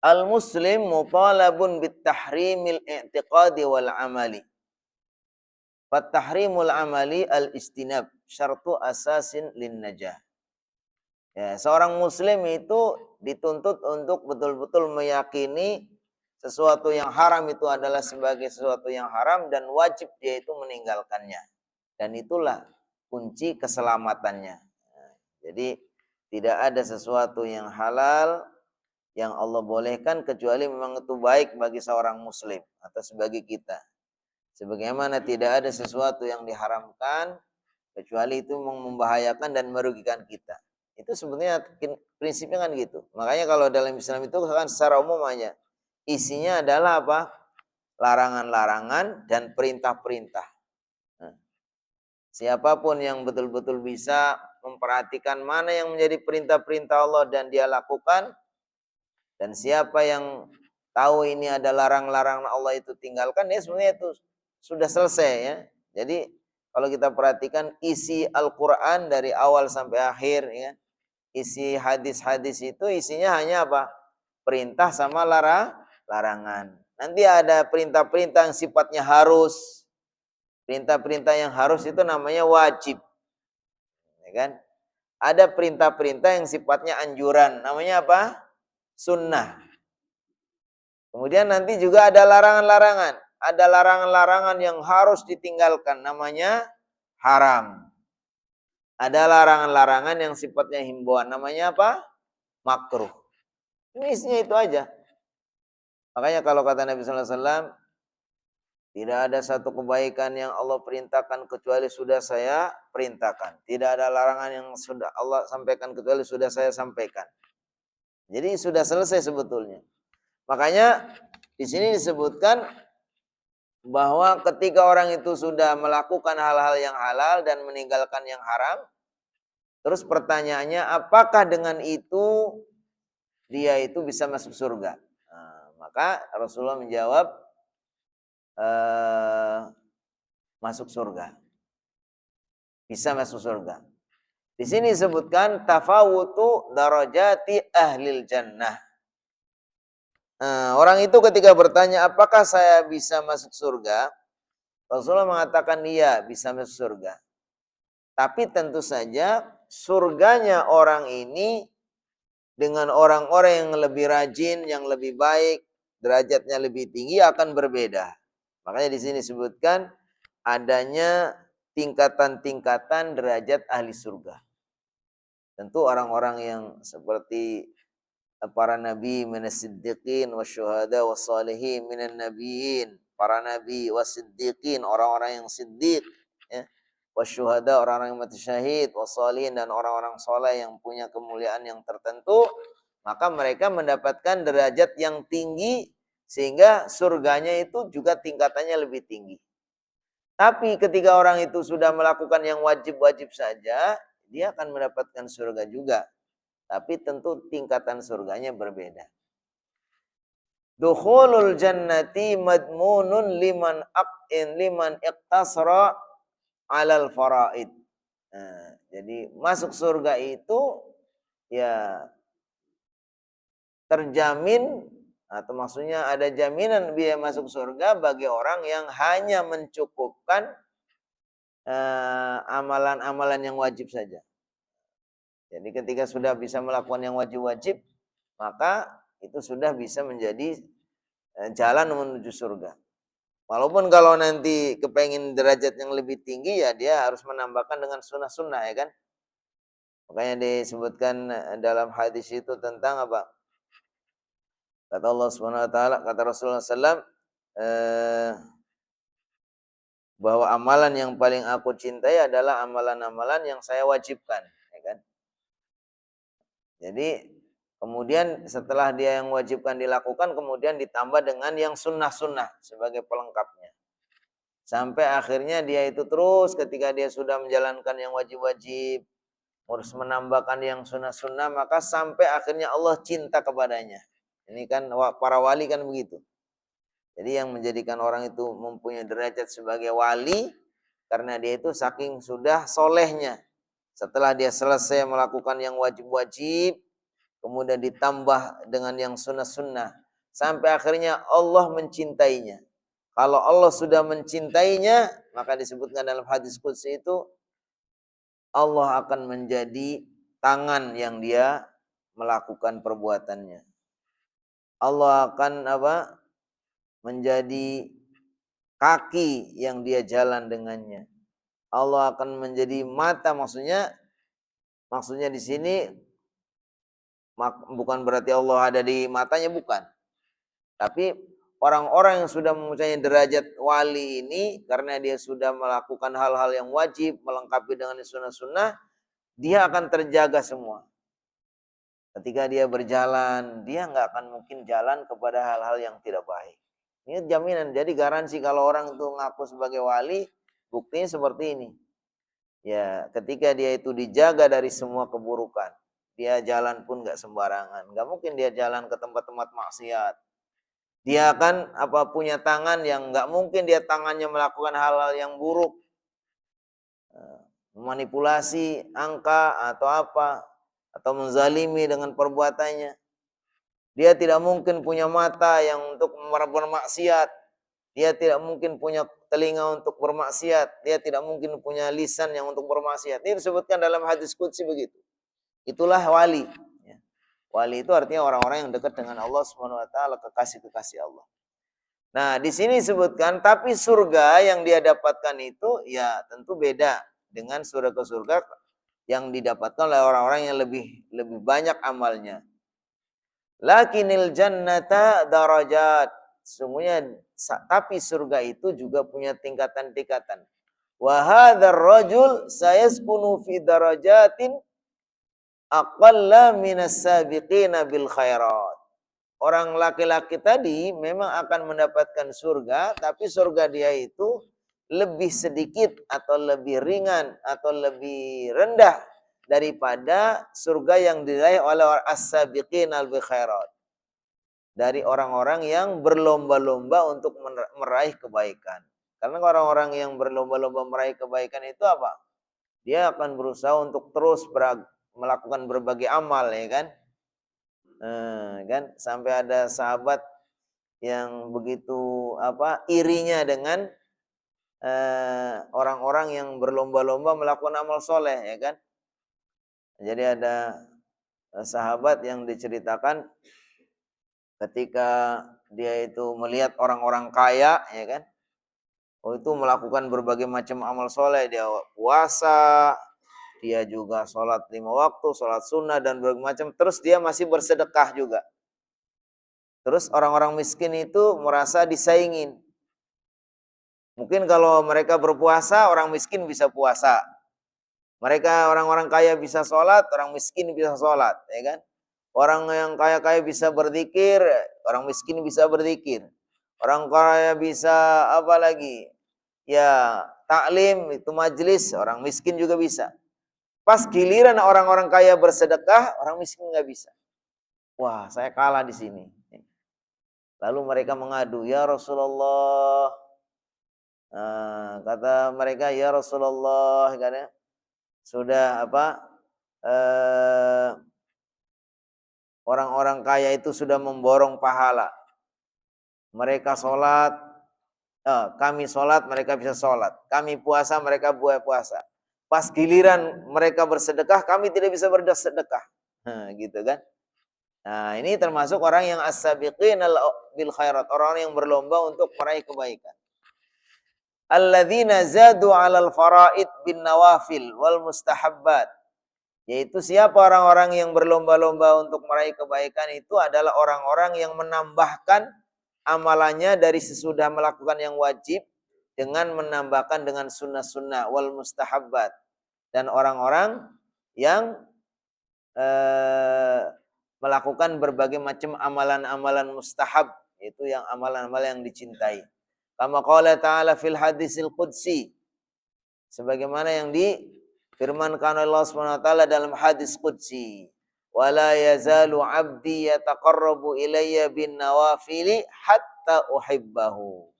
Al-muslim mutalabun bit-tahrimil i'tiqadi wal amali. Fat-tahrimul amali al-istinab syartu asasin lin najah. Ya, seorang muslim itu dituntut untuk betul-betul meyakini sesuatu yang haram itu adalah sebagai sesuatu yang haram dan wajib dia itu meninggalkannya. Dan itulah kunci keselamatannya. Nah, jadi tidak ada sesuatu yang halal yang Allah bolehkan kecuali memang itu baik bagi seorang muslim atau sebagai kita. Sebagaimana tidak ada sesuatu yang diharamkan kecuali itu membahayakan dan merugikan kita. Itu sebetulnya prinsipnya kan gitu. Makanya kalau dalam Islam itu kan secara umum aja isinya adalah apa? Larangan-larangan dan perintah-perintah. Nah, siapapun yang betul-betul bisa memperhatikan mana yang menjadi perintah-perintah Allah dan dia lakukan, dan siapa yang tahu ini ada larang-larangan Allah itu tinggalkan, ya sebenarnya itu sudah selesai ya. Jadi kalau kita perhatikan isi Al-Quran dari awal sampai akhir, ya, isi hadis-hadis itu isinya hanya apa? Perintah sama larangan. Nanti ada perintah-perintah yang sifatnya harus. Perintah-perintah yang harus itu namanya wajib. Ya kan? Ada perintah-perintah yang sifatnya anjuran. Namanya apa? Sunnah. Kemudian nanti juga ada larangan-larangan. Ada larangan-larangan yang harus ditinggalkan. Namanya haram. Ada larangan-larangan yang sifatnya himbauan. Namanya apa? Makruh. Ini isinya itu aja. Makanya kalau kata Nabi sallallahu alaihi wasallam, tidak ada satu kebaikan yang Allah perintahkan kecuali sudah saya perintahkan. Tidak ada larangan yang sudah Allah sampaikan kecuali sudah saya sampaikan. Jadi sudah selesai sebetulnya. Makanya di sini disebutkan bahwa ketika orang itu sudah melakukan hal-hal yang halal dan meninggalkan yang haram, terus pertanyaannya apakah dengan itu dia itu bisa masuk surga? Nah, maka Rasulullah menjawab, masuk surga. Bisa masuk surga. Di sini disebutkan tafawutu darajati ahlil jannah. Orang itu ketika bertanya apakah saya bisa masuk surga, Rasulullah mengatakan iya bisa masuk surga. Tapi tentu saja surganya orang ini dengan orang-orang yang lebih rajin, yang lebih baik, derajatnya lebih tinggi akan berbeda. Makanya di sini disebutkan adanya tingkatan-tingkatan derajat ahli surga. Tentu orang-orang yang seperti para nabi minas siddiqin wasyuhada wassalihin minan nabiyyin, para nabi wasiddiqin, orang-orang yang siddiq, ya. Wasyuhada, orang-orang yang mati syahid, wassalihin, dan orang-orang soleh yang punya kemuliaan yang tertentu, maka mereka mendapatkan derajat yang tinggi sehingga surganya itu juga tingkatannya lebih tinggi. Tapi ketika orang itu sudah melakukan yang wajib-wajib saja, dia akan mendapatkan surga juga. Tapi tentu tingkatan surganya berbeda. Dukhulul jannati madmunun liman iqtasara alal faraid. Nah, jadi masuk surga itu ya terjamin, atau maksudnya ada jaminan biaya masuk surga bagi orang yang hanya mencukupkan amalan-amalan yang wajib saja. Jadi ketika sudah bisa melakukan yang wajib-wajib, maka itu sudah bisa menjadi jalan menuju surga. Walaupun kalau nanti kepengen derajat yang lebih tinggi, ya dia harus menambahkan dengan sunnah-sunnah, ya kan. Makanya disebutkan dalam hadis itu tentang apa? Kata Allah Subhanahu wa taala, kata Rasulullah SAW, bahwa amalan yang paling aku cintai adalah amalan-amalan yang saya wajibkan, ya kan. Jadi Kemudian setelah dia yang wajibkan dilakukan, kemudian ditambah dengan yang sunnah-sunnah sebagai pelengkapnya. Sampai akhirnya dia itu terus ketika dia sudah menjalankan yang wajib-wajib, harus menambahkan yang sunnah-sunnah, maka sampai akhirnya Allah cinta kepadanya. Ini kan para wali kan begitu. Jadi yang menjadikan orang itu mempunyai derajat sebagai wali, karena dia itu saking sudah solehnya. Setelah dia selesai melakukan yang wajib-wajib, kemudian ditambah dengan yang sunnah-sunnah, sampai akhirnya Allah mencintainya. Kalau Allah sudah mencintainya, maka disebutkan dalam hadis qudsi itu, Allah akan menjadi tangan yang dia melakukan perbuatannya. Allah akan menjadi kaki yang dia jalan dengannya. Allah akan menjadi mata, maksudnya di sini bukan berarti Allah ada di matanya, bukan. Tapi orang-orang yang sudah mempunyai derajat wali ini, karena dia sudah melakukan hal-hal yang wajib, melengkapi dengan sunnah-sunnah, dia akan terjaga semua. Ketika dia berjalan, dia nggak akan mungkin jalan kepada hal-hal yang tidak baik. Ini jaminan, jadi garansi kalau orang itu ngaku sebagai wali, buktinya seperti ini. Ya, ketika dia itu dijaga dari semua keburukan, dia jalan pun nggak sembarangan. Nggak mungkin dia jalan ke tempat-tempat maksiat. Dia kan punya tangan yang nggak mungkin dia tangannya melakukan hal-hal yang buruk, manipulasi angka atau atau menzalimi dengan perbuatannya. Dia tidak mungkin punya mata yang untuk bermaksiat. Dia tidak mungkin punya telinga untuk bermaksiat. Dia tidak mungkin punya lisan yang untuk bermaksiat. Ini disebutkan dalam hadis qudsi begitu. Itulah wali. Wali itu artinya orang-orang yang dekat dengan Allah Subhanahu wa taala, kekasih-kekasih Allah. Nah, di sini disebutkan, tapi surga yang dia dapatkan itu ya tentu beda dengan surga ke surga yang didapatkan oleh orang-orang yang lebih banyak amalnya. Lakinil jannata darajat. Sesungguhnya tapi surga itu juga punya tingkatan-tingkatan. Wa hadzal rajul sayaskunu fi darajatin aqalla minas sabiqina bil khairat. Orang laki-laki tadi memang akan mendapatkan surga, tapi surga dia itu lebih sedikit atau lebih ringan atau lebih rendah daripada surga yang diraih oleh as-sabiqina bil khairat. Dari orang-orang yang berlomba-lomba untuk meraih kebaikan. Karena orang-orang yang berlomba-lomba meraih kebaikan itu apa? Dia akan berusaha untuk terus melakukan berbagai amal, ya kan? Kan sampai ada sahabat yang begitu irinya dengan orang-orang yang berlomba-lomba melakukan amal soleh, ya kan? Jadi ada sahabat yang diceritakan ketika dia itu melihat orang-orang kaya, ya kan, itu melakukan berbagai macam amal soleh, dia puasa, dia juga sholat 5 waktu, sholat sunnah dan berbagai macam, terus dia masih bersedekah juga. Terus orang-orang miskin itu merasa disaingin. Mungkin kalau mereka berpuasa, orang miskin bisa puasa. Mereka orang-orang kaya bisa sholat, orang miskin bisa sholat, ya kan? Orang yang kaya-kaya bisa berzikir, orang miskin bisa berzikir. Orang kaya bisa apa lagi? Ya, taklim, itu majelis, orang miskin juga bisa. Pas giliran orang-orang kaya bersedekah, orang miskin nggak bisa. Wah, saya kalah di sini. Lalu mereka mengadu, ya Rasulullah. Kata mereka, ya Rasulullah, katanya, sudah orang-orang kaya itu sudah memborong pahala. Mereka sholat, kami sholat, mereka bisa sholat. Kami puasa, mereka puasa. Pas giliran mereka bersedekah, kami tidak bisa bersedekah. Gitu kan. Nah, ini termasuk orang yang as-sabiqin bil khairat, orang yang berlomba untuk meraih kebaikan. Alladzina zadu 'alal faraid bin nawafil wal mustahabbat. Yaitu siapa orang-orang yang berlomba-lomba untuk meraih kebaikan itu adalah orang-orang yang menambahkan amalannya dari sesudah melakukan yang wajib dengan menambahkan dengan sunnah-sunnah wal mustahabbat. Dan orang-orang yang melakukan berbagai macam amalan-amalan mustahab, itu yang amalan-amalan yang dicintai. Kama qala ta'ala fil hadisil qudsi, sebagaimana yang difirmankan oleh Allah Subhanahu wa taala dalam hadis qudsi, wala yazalu 'abdi yataqarrabu ilayya bin nawafili hatta uhibbahu.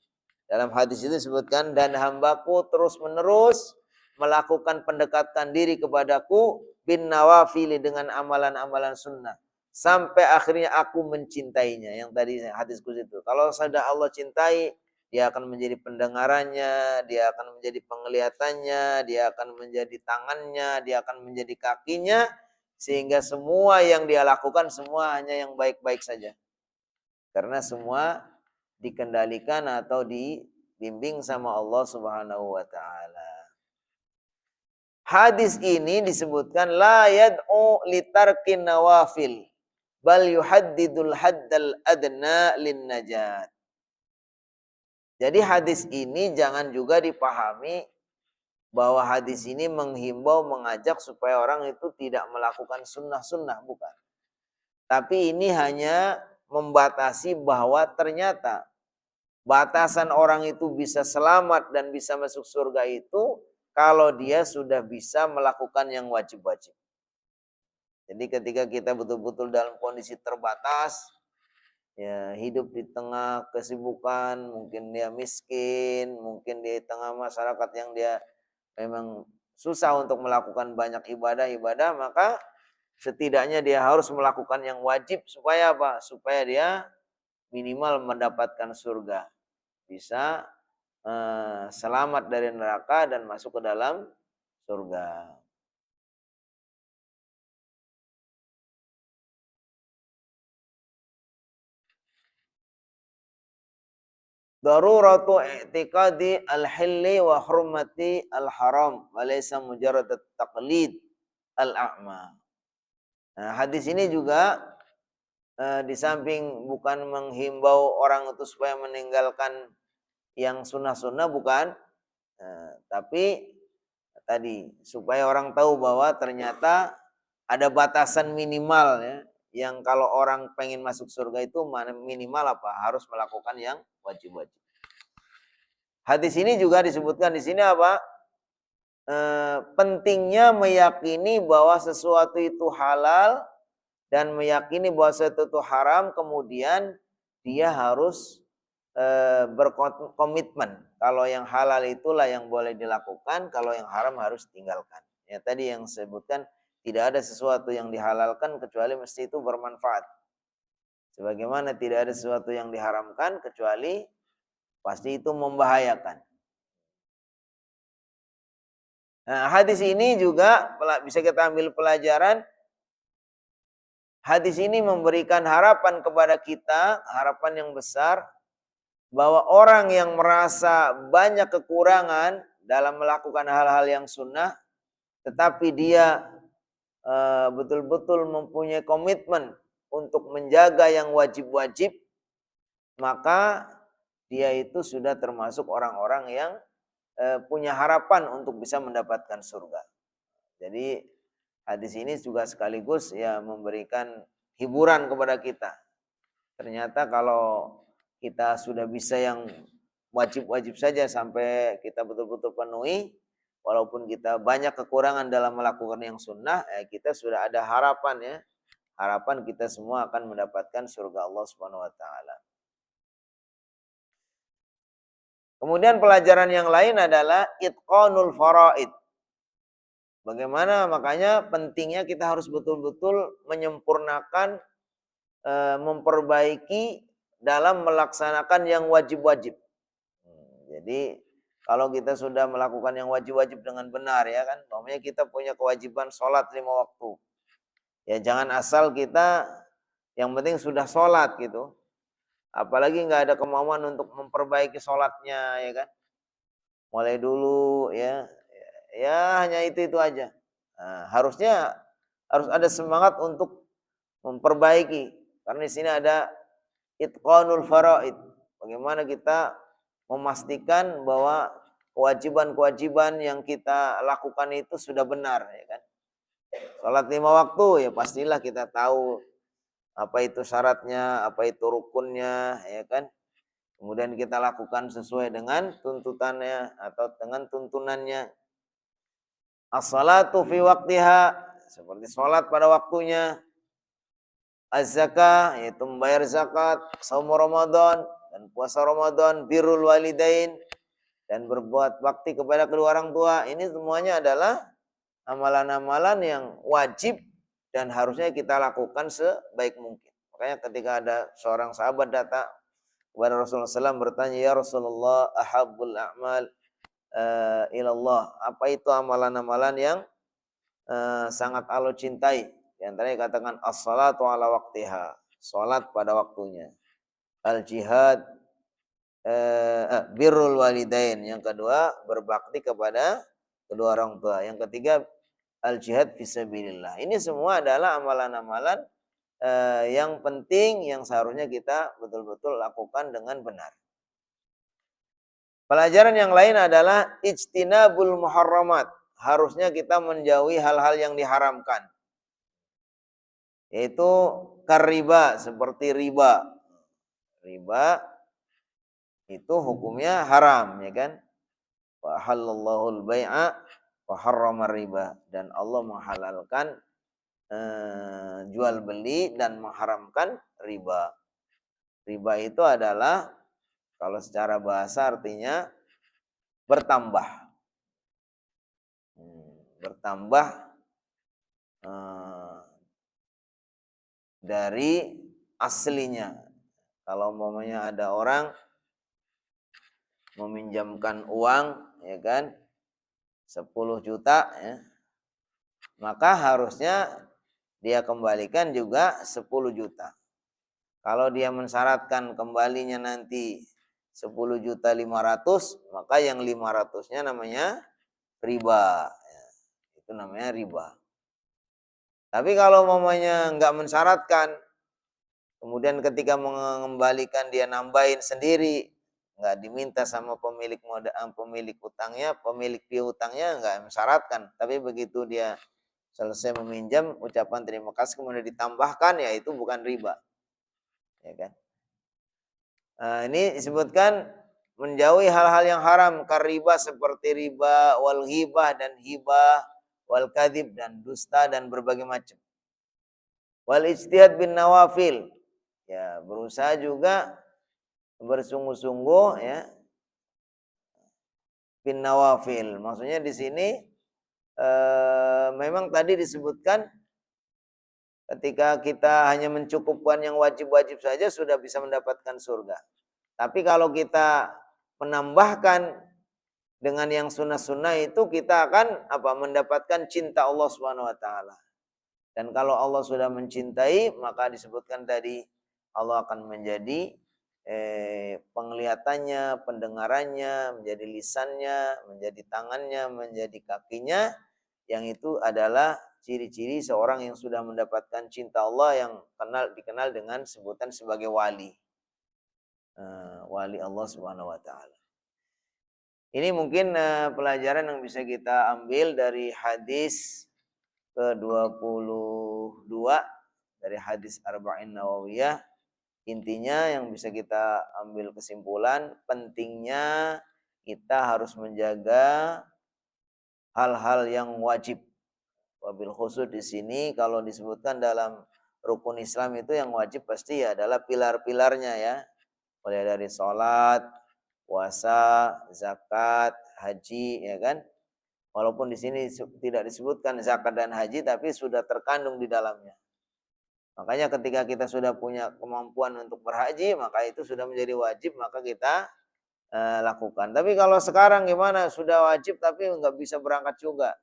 Dalam hadis itu disebutkan, dan hambaku terus-menerus melakukan pendekatan diri kepadaku bin nawafili dengan amalan-amalan sunnah sampai akhirnya aku mencintainya. Yang tadi hadis qudsi itu. Kalau sudah Allah cintai, dia akan menjadi pendengarannya, dia akan menjadi penglihatannya, dia akan menjadi tangannya, dia akan menjadi kakinya, sehingga semua yang dia lakukan semua hanya yang baik-baik saja. Karena semua dikendalikan atau dibimbing sama Allah Subhanahu wa taala. Hadis ini disebutkan la yad'u litarkin nawafil bal yuhaddidul haddal adna lin najat. Jadi hadis ini jangan juga dipahami bahwa hadis ini menghimbau, mengajak supaya orang itu tidak melakukan sunnah-sunnah, bukan. Tapi ini hanya membatasi bahwa ternyata batasan orang itu bisa selamat dan bisa masuk surga itu kalau dia sudah bisa melakukan yang wajib-wajib. Jadi ketika kita betul-betul dalam kondisi terbatas, ya hidup di tengah kesibukan, mungkin dia miskin, mungkin di tengah masyarakat yang dia memang susah untuk melakukan banyak ibadah-ibadah, maka setidaknya dia harus melakukan yang wajib supaya apa? Supaya dia minimal mendapatkan surga. Bisa selamat dari neraka dan masuk ke dalam surga. Daruratu i'tiqadi al-hilli wa hurmati al-haram wa laysa mujarrad taqlid al-a'ma. Nah, hadis ini juga di samping bukan menghimbau orang itu supaya meninggalkan yang sunnah-sunnah, bukan, tapi tadi supaya orang tahu bahwa ternyata ada batasan minimal ya, yang kalau orang pengen masuk surga itu minimal apa? Harus melakukan yang wajib-wajib. Hadis ini juga disebutkan di sini apa? Pentingnya meyakini bahwa sesuatu itu halal dan meyakini bahwa sesuatu itu haram, kemudian dia harus berkomitmen. Kalau yang halal itulah yang boleh dilakukan, kalau yang haram harus tinggalkan. Ya tadi yang sebutkan, tidak ada sesuatu yang dihalalkan kecuali mesti itu bermanfaat. Sebagaimana tidak ada sesuatu yang diharamkan kecuali pasti itu membahayakan. Nah, hadis ini juga bisa kita ambil pelajaran. Hadis ini memberikan harapan kepada kita, harapan yang besar, bahwa orang yang merasa banyak kekurangan dalam melakukan hal-hal yang sunnah, tetapi dia betul-betul mempunyai komitmen untuk menjaga yang wajib-wajib, maka dia itu sudah termasuk orang-orang yang punya harapan untuk bisa mendapatkan surga. Jadi hadis ini juga sekaligus ya memberikan hiburan kepada kita. Ternyata kalau kita sudah bisa yang wajib-wajib saja sampai kita betul-betul penuhi, walaupun kita banyak kekurangan dalam melakukan yang sunnah, kita sudah ada harapan ya. Harapan kita semua akan mendapatkan surga Allah Subhanahu wa taala. Kemudian pelajaran yang lain adalah itqanul faraid. Bagaimana makanya pentingnya kita harus betul-betul menyempurnakan, memperbaiki dalam melaksanakan yang wajib-wajib. Jadi kalau kita sudah melakukan yang wajib-wajib dengan benar ya kan, umpamanya kita punya kewajiban sholat 5 waktu. Ya jangan asal kita yang penting sudah sholat gitu. Apalagi nggak ada kemauan untuk memperbaiki sholatnya ya kan. Mulai dulu ya, ya hanya itu aja. Nah, harusnya harus ada semangat untuk memperbaiki. Karena di sini ada itqanul faraid. Bagaimana kita memastikan bahwa kewajiban-kewajiban yang kita lakukan itu sudah benar ya kan. Salat 5 waktu ya pastilah kita tahu apa itu syaratnya, apa itu rukunnya, ya kan? Kemudian kita lakukan sesuai dengan tuntutannya atau dengan tuntunannya. As-salatu fi waqtiha, seperti sholat pada waktunya. Az-zakah, yaitu membayar zakat, saum Ramadan dan puasa Ramadan, birrul walidain, dan berbuat bakti kepada kedua orang tua. Ini semuanya adalah amalan-amalan yang wajib dan harusnya kita lakukan sebaik mungkin. Makanya ketika ada seorang sahabat datang kepada Rasulullah SAW bertanya, ya Rasulullah, ahabbul a'mal ilallah. Apa itu amalan-amalan yang sangat Allah cintai? Di antaranya katakan as-salatu ala waqtiha, salat pada waktunya. Al-jihad, birrul walidain. Yang kedua, berbakti kepada kedua orang tua. Yang ketiga, al-jihad fisabilillah. Ini semua adalah amalan-amalan yang penting yang seharusnya kita betul-betul lakukan dengan benar. Pelajaran yang lain adalah ijtinabul muharramat. Harusnya kita menjauhi hal-hal yang diharamkan. Yaitu kariba, seperti riba. Riba itu hukumnya haram, ya kan? Wa halallahu al-bai'a wa harrama riba, dan Allah menghalalkan jual beli dan mengharamkan riba. Riba itu adalah kalau secara bahasa artinya bertambah. Bertambah dari aslinya. Kalau umpamanya ada orang meminjamkan uang, ya kan, 10 juta, ya, maka harusnya dia kembalikan juga 10 juta. Kalau dia mensyaratkan kembalinya nanti 10 juta 500, maka yang 500-nya namanya riba. Ya, itu namanya riba. Tapi kalau umpamanya nggak mensyaratkan, kemudian ketika mengembalikan dia nambahin sendiri, nggak diminta sama pemilik pemilik utangnya, pemilik piutangnya nggak mensyaratkan. Tapi begitu dia selesai meminjam, ucapan terima kasih kemudian ditambahkan, ya itu bukan riba. Ya kan? Ini disebutkan menjauhi hal-hal yang haram, kariba, seperti riba, wal ghibah dan hibah, wal kadhib dan dusta dan berbagai macam. Wal ijtihad bin nawafil, ya berusaha juga bersungguh-sungguh, ya, bin nawafil. Maksudnya di sini memang tadi disebutkan ketika kita hanya mencukupkan yang wajib-wajib saja sudah bisa mendapatkan surga. Tapi kalau kita menambahkan dengan yang sunnah-sunnah itu, kita akan mendapatkan cinta Allah Subhanahu wa taala. Dan kalau Allah sudah mencintai, maka disebutkan tadi Allah akan menjadi penglihatannya, pendengarannya, menjadi lisannya, menjadi tangannya, menjadi kakinya. Yang itu adalah ciri-ciri seorang yang sudah mendapatkan cinta Allah, yang dikenal dengan sebutan sebagai wali. Wali Allah Subhanahu wa taala. Ini mungkin pelajaran yang bisa kita ambil dari hadis ke-22, dari hadis Arba'in Nawawiyah. Intinya yang bisa kita ambil kesimpulan, pentingnya kita harus menjaga hal-hal yang wajib. Wabil khusus di sini kalau disebutkan dalam rukun Islam itu yang wajib pasti adalah pilar-pilarnya, ya. Mulai dari sholat, puasa, zakat, haji, ya kan? Walaupun di sini tidak disebutkan zakat dan haji, tapi sudah terkandung di dalamnya. Makanya ketika kita sudah punya kemampuan untuk berhaji, maka itu sudah menjadi wajib, maka kita lakukan. Tapi kalau sekarang gimana? Sudah wajib tapi nggak bisa berangkat juga.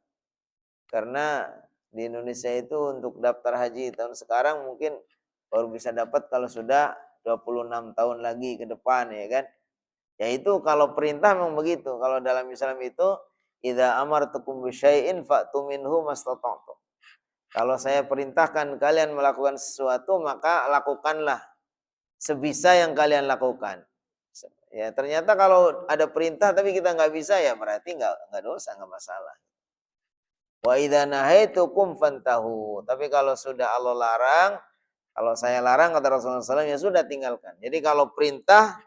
Karena di Indonesia itu untuk daftar haji tahun sekarang mungkin baru bisa dapat kalau sudah 26 tahun lagi ke depan, ya kan? Ya itu kalau perintah memang begitu. Kalau dalam Islam itu, idza amartukum bisyai'in fa'tu minhu mastata'tum. Kalau saya perintahkan kalian melakukan sesuatu, maka lakukanlah sebisa yang kalian lakukan. Ya ternyata kalau ada perintah tapi kita nggak bisa, ya berarti nggak dosa, nggak masalah. Wa idza nahaitukum fantahu. Tapi kalau sudah Allah larang, Kalau saya larang kata Rasulullah SAW, ya sudah tinggalkan. Jadi kalau perintah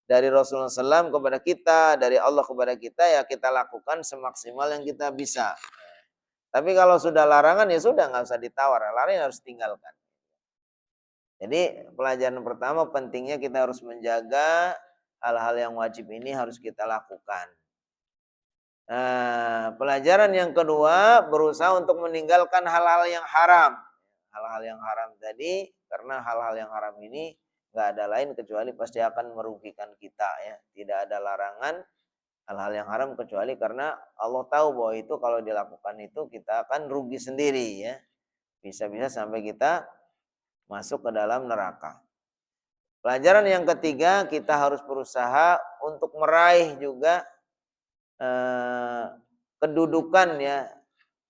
dari Rasulullah SAW kepada kita, dari Allah kepada kita, ya kita lakukan semaksimal yang kita bisa. Tapi kalau sudah larangan ya sudah, nggak usah ditawar. Larangan harus tinggalkan. Jadi pelajaran pertama pentingnya kita harus menjaga hal-hal yang wajib ini harus kita lakukan. Pelajaran yang kedua, berusaha untuk meninggalkan hal-hal yang haram. Hal-hal yang haram tadi, karena hal-hal yang haram ini nggak ada lain kecuali pasti akan merugikan kita ya. Tidak ada larangan hal-hal yang haram kecuali karena Allah tahu bahwa itu kalau dilakukan itu kita akan rugi sendiri ya. Bisa-bisa sampai kita masuk ke dalam neraka. Pelajaran yang ketiga, kita harus berusaha untuk meraih juga kedudukan ya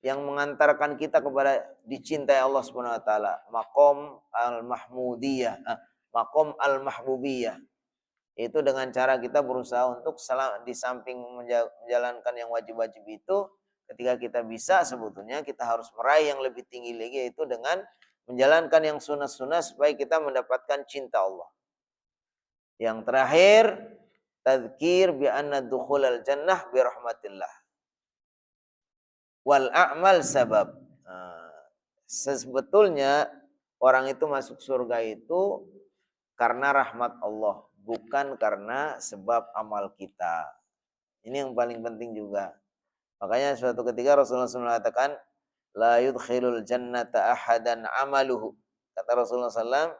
yang mengantarkan kita kepada dicintai Allah Subhanahu wa taala, maqam al-mahmudiyah, maqam al-mahbubiyah. Itu dengan cara kita berusaha untuk di samping menjalankan yang wajib-wajib itu, ketika kita bisa sebetulnya kita harus meraih yang lebih tinggi lagi, yaitu dengan menjalankan yang sunnah-sunnah supaya kita mendapatkan cinta Allah. Yang terakhir, tadzkir bi anna dukhulal jannah bi rahmatillah wal a'mal sabab. Sebetulnya orang itu masuk surga itu karena rahmat Allah, bukan karena sebab amal kita. Ini yang paling penting juga. Makanya suatu ketika Rasulullah SAW mengatakan, la yudkhilul jannata ahadan amaluhu. Kata Rasulullah SAW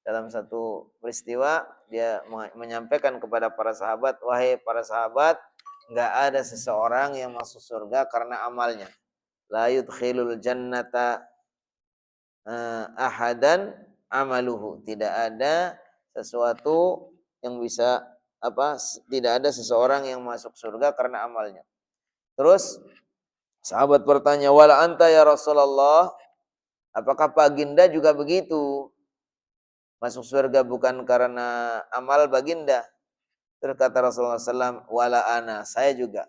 dalam satu peristiwa, dia menyampaikan kepada para sahabat, wahai para sahabat, nggak ada seseorang yang masuk surga karena amalnya. La yudkhilul jannata ahadan amaluhu. Tidak ada sesuatu yang bisa tidak ada seseorang yang masuk surga karena amalnya. Terus sahabat bertanya, wala anta ya Rasulullah, apakah baginda juga begitu? Masuk surga bukan karena amal baginda? Terus kata Rasulullah SAW, wala ana, saya juga.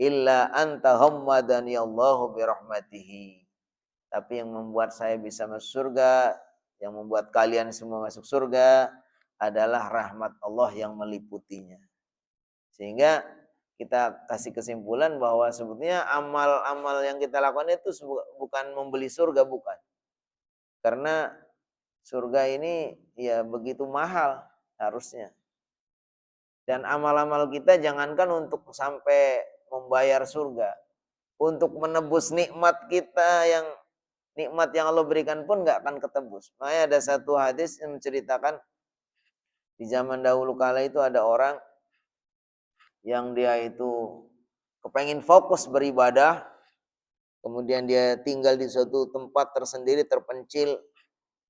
Illa anta hammadani Allahu birahmatihi. Tapi yang membuat saya bisa masuk surga, yang membuat kalian semua masuk surga adalah rahmat Allah yang meliputinya. Sehingga kita kasih kesimpulan bahwa sebetulnya amal-amal yang kita lakukan itu bukan membeli surga, bukan. Karena surga ini ya begitu mahal harusnya. Dan amal-amal kita jangankan untuk sampai membayar surga, untuk menebus nikmat kita nikmat yang Allah berikan pun nggak akan ketebus. Makanya ada satu hadis yang menceritakan di zaman dahulu kala itu ada orang yang dia itu kepengen fokus beribadah, kemudian dia tinggal di suatu tempat tersendiri terpencil,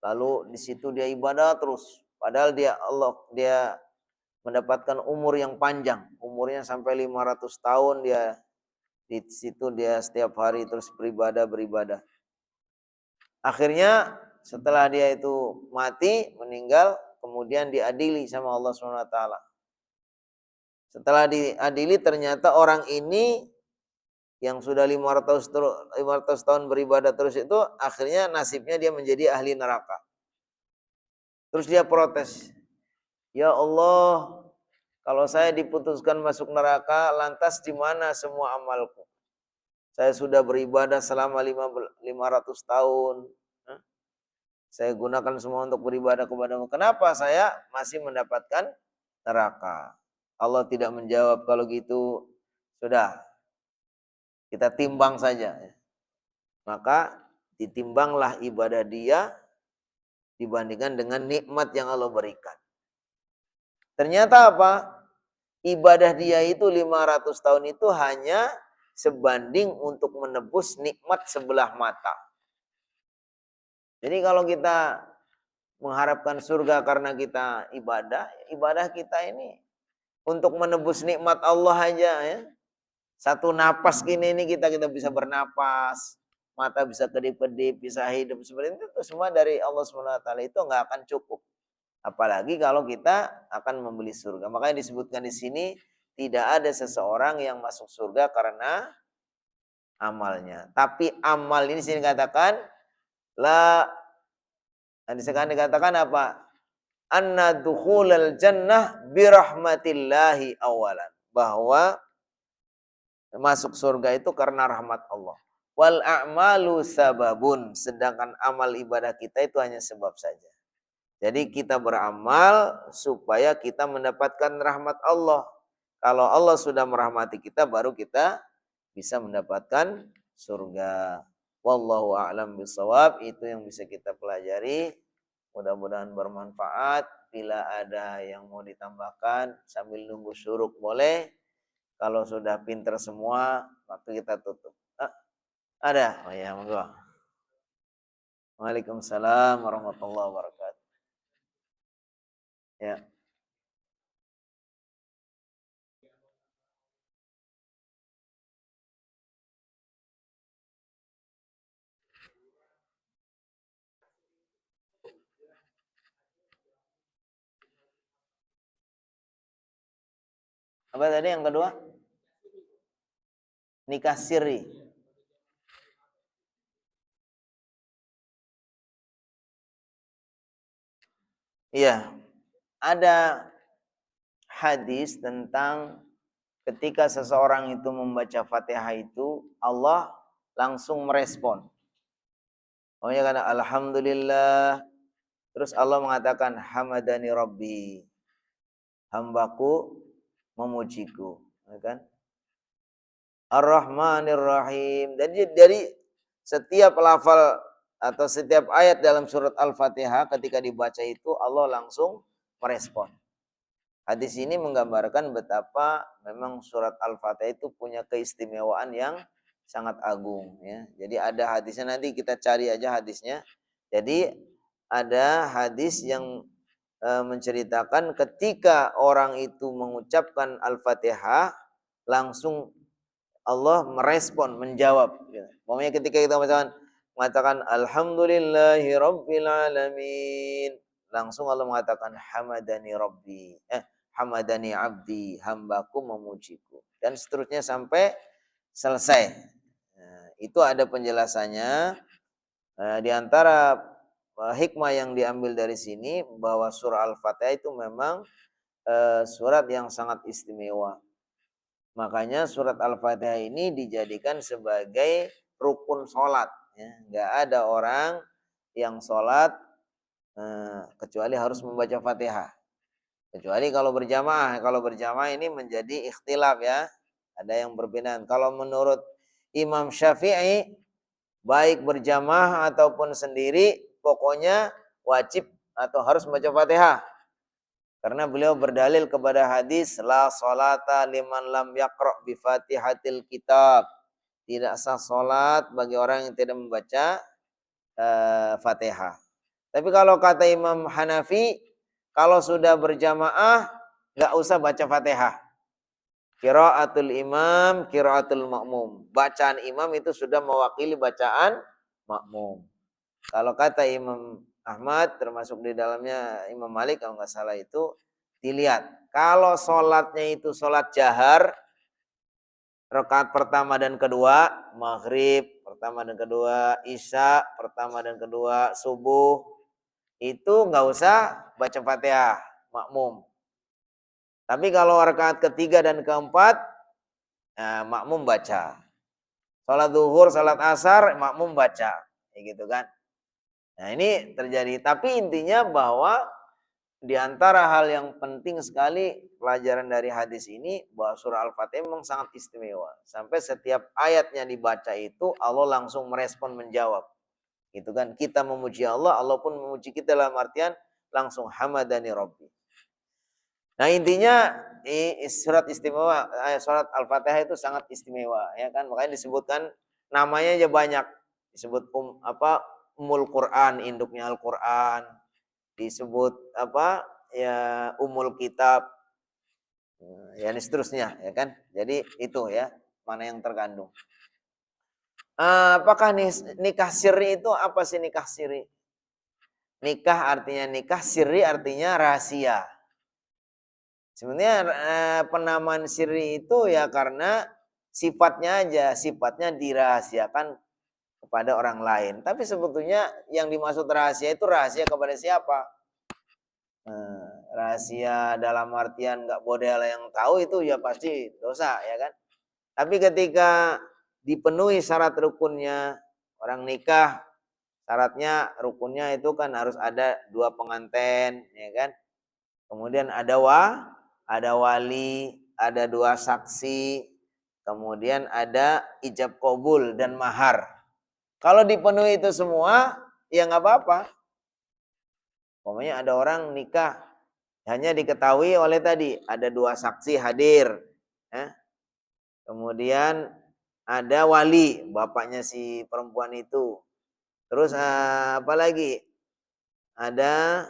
lalu di situ dia ibadah terus. Padahal dia mendapatkan umur yang panjang, umurnya sampai 500 tahun dia di situ, dia setiap hari terus beribadah. Akhirnya setelah dia itu mati, meninggal, kemudian diadili sama Allah SWT. Setelah diadili ternyata orang ini yang sudah 500 tahun beribadah terus itu akhirnya nasibnya dia menjadi ahli neraka. Terus dia protes, ya Allah, kalau saya diputuskan masuk neraka, lantas di mana semua amalku? Saya sudah beribadah selama 500 tahun. Saya gunakan semua untuk beribadah kepadamu. Kenapa saya masih mendapatkan neraka? Allah tidak menjawab, kalau gitu sudah, kita timbang saja. Maka ditimbanglah ibadah dia dibandingkan dengan nikmat yang Allah berikan. Ternyata apa? Ibadah dia itu 500 tahun itu hanya sebanding untuk menebus nikmat sebelah mata. Jadi kalau kita mengharapkan surga karena kita ibadah kita ini untuk menebus nikmat Allah aja ya. Satu napas gini ini kita bisa bernapas, mata bisa kedip-kedip, bisa hidup seperti itu semua dari Allah SWT, itu nggak akan cukup. Apalagi kalau kita akan membeli surga. Makanya disebutkan di sini tidak ada seseorang yang masuk surga karena amalnya. Tapi amal ini sini katakan la Sekarang dikatakan apa? Anna dukhulal jannah birahmatillahi awalan. Bahwa masuk surga itu karena rahmat Allah. Wal a'malu sababun. Sedangkan amal ibadah kita itu hanya sebab saja. Jadi kita beramal supaya kita mendapatkan rahmat Allah. Kalau Allah sudah merahmati kita, baru kita bisa mendapatkan surga. Wallahu a'lam bishawab. Itu yang bisa kita pelajari. Mudah-mudahan bermanfaat. Bila ada yang mau ditambahkan sambil nunggu syuruk boleh. Kalau sudah pinter semua, waktu kita tutup. Ada? Oh ya, monggo. Waalaikumsalam warahmatullahi wabarakatuh. Ya. Apa tadi yang kedua? Nikah siri. Iya. Ada hadis tentang ketika seseorang itu membaca Fatihah itu, Allah langsung merespon. Pokoknya kata alhamdulillah. Terus Allah mengatakan hamadani rabbi. Hambaku memujiku, ya kan? Ar-Rahmanir Rahim. Dari setiap lafal atau setiap ayat dalam surat Al-Fatihah ketika dibaca itu Allah langsung merespon. Hadis ini menggambarkan betapa memang surat Al-Fatihah itu punya keistimewaan yang sangat agung, ya. Jadi ada hadisnya, nanti kita cari aja hadisnya. Jadi ada hadis yang menceritakan ketika orang itu mengucapkan Al-Fatihah langsung Allah merespon, menjawab. Pokoknya ketika kita mengatakan alhamdulillahi rabbil alamin, langsung Allah mengatakan hamadani rabbi, hamadani abdi, hambaku memujiku, dan seterusnya sampai selesai. Nah, itu ada penjelasannya. Di antara hikmah yang diambil dari sini bahwa surah Al-Fatihah itu memang surat yang sangat istimewa. Makanya surat Al-Fatihah ini dijadikan sebagai rukun sholat. Ya. Nggak ada orang yang sholat kecuali harus membaca Fatihah. Kecuali kalau berjamaah. Kalau berjamaah ini menjadi ikhtilaf, ya. Ada yang berbeda. Kalau menurut Imam Syafi'i, baik berjamaah ataupun sendiri, pokoknya wajib atau harus membaca Fatihah. Karena beliau berdalil kepada hadis la salata liman lam yaqra bi Fatihatil kitab. Tidak sah salat bagi orang yang tidak membaca Fatihah. Tapi kalau kata Imam Hanafi, kalau sudah berjamaah enggak usah baca Fatihah. Qiraatul imam, qiraatul makmum. Bacaan imam itu sudah mewakili bacaan makmum. Kalau kata Imam Ahmad, termasuk di dalamnya Imam Malik kalau nggak salah itu, dilihat. Kalau sholatnya itu sholat jahar, rakaat pertama dan kedua, maghrib pertama dan kedua, isya pertama dan kedua, subuh, itu nggak usah baca Fatihah, makmum. Tapi kalau rakaat ketiga dan keempat, makmum baca. Sholat zuhur, sholat asar, makmum baca. Kayak gitu kan. Nah ini terjadi. Tapi intinya bahwa di antara hal yang penting sekali pelajaran dari hadis ini, bahwa surah Al-Fatihah memang sangat istimewa. Sampai setiap ayatnya dibaca itu Allah langsung merespon, menjawab. Gitu kan. Kita memuji Allah, Allah pun memuji kita, dalam artian langsung hamadani rabbi. Nah intinya surat istimewa, surat Al-Fatihah itu sangat istimewa, ya kan. Makanya disebutkan namanya aja banyak. Disebut Ummul Quran, induknya Al-Quran. Disebut Ummul Kitab. Ya ini seterusnya, ya kan. Jadi itu ya, mana yang terkandung. Apakah nikah siri itu apa sih nikah siri? Nikah artinya nikah, siri artinya rahasia. Sebenarnya penamaan siri itu ya karena sifatnya aja, sifatnya dirahasiakan kepada orang lain. Tapi sebetulnya yang dimaksud rahasia itu rahasia kepada siapa? Rahasia dalam artian nggak boleh ada yang tahu, itu ya pasti dosa, ya kan? Tapi ketika dipenuhi syarat rukunnya, orang nikah syaratnya rukunnya itu kan harus ada 2 pengantin, ya kan? Kemudian ada wali, ada 2 saksi, kemudian ada ijab kabul dan mahar. Kalau dipenuhi itu semua, ya nggak apa-apa. Pokoknya ada orang nikah, hanya diketahui oleh tadi ada 2 saksi hadir, ya. Kemudian ada wali, bapaknya si perempuan itu. Terus apa lagi? Ada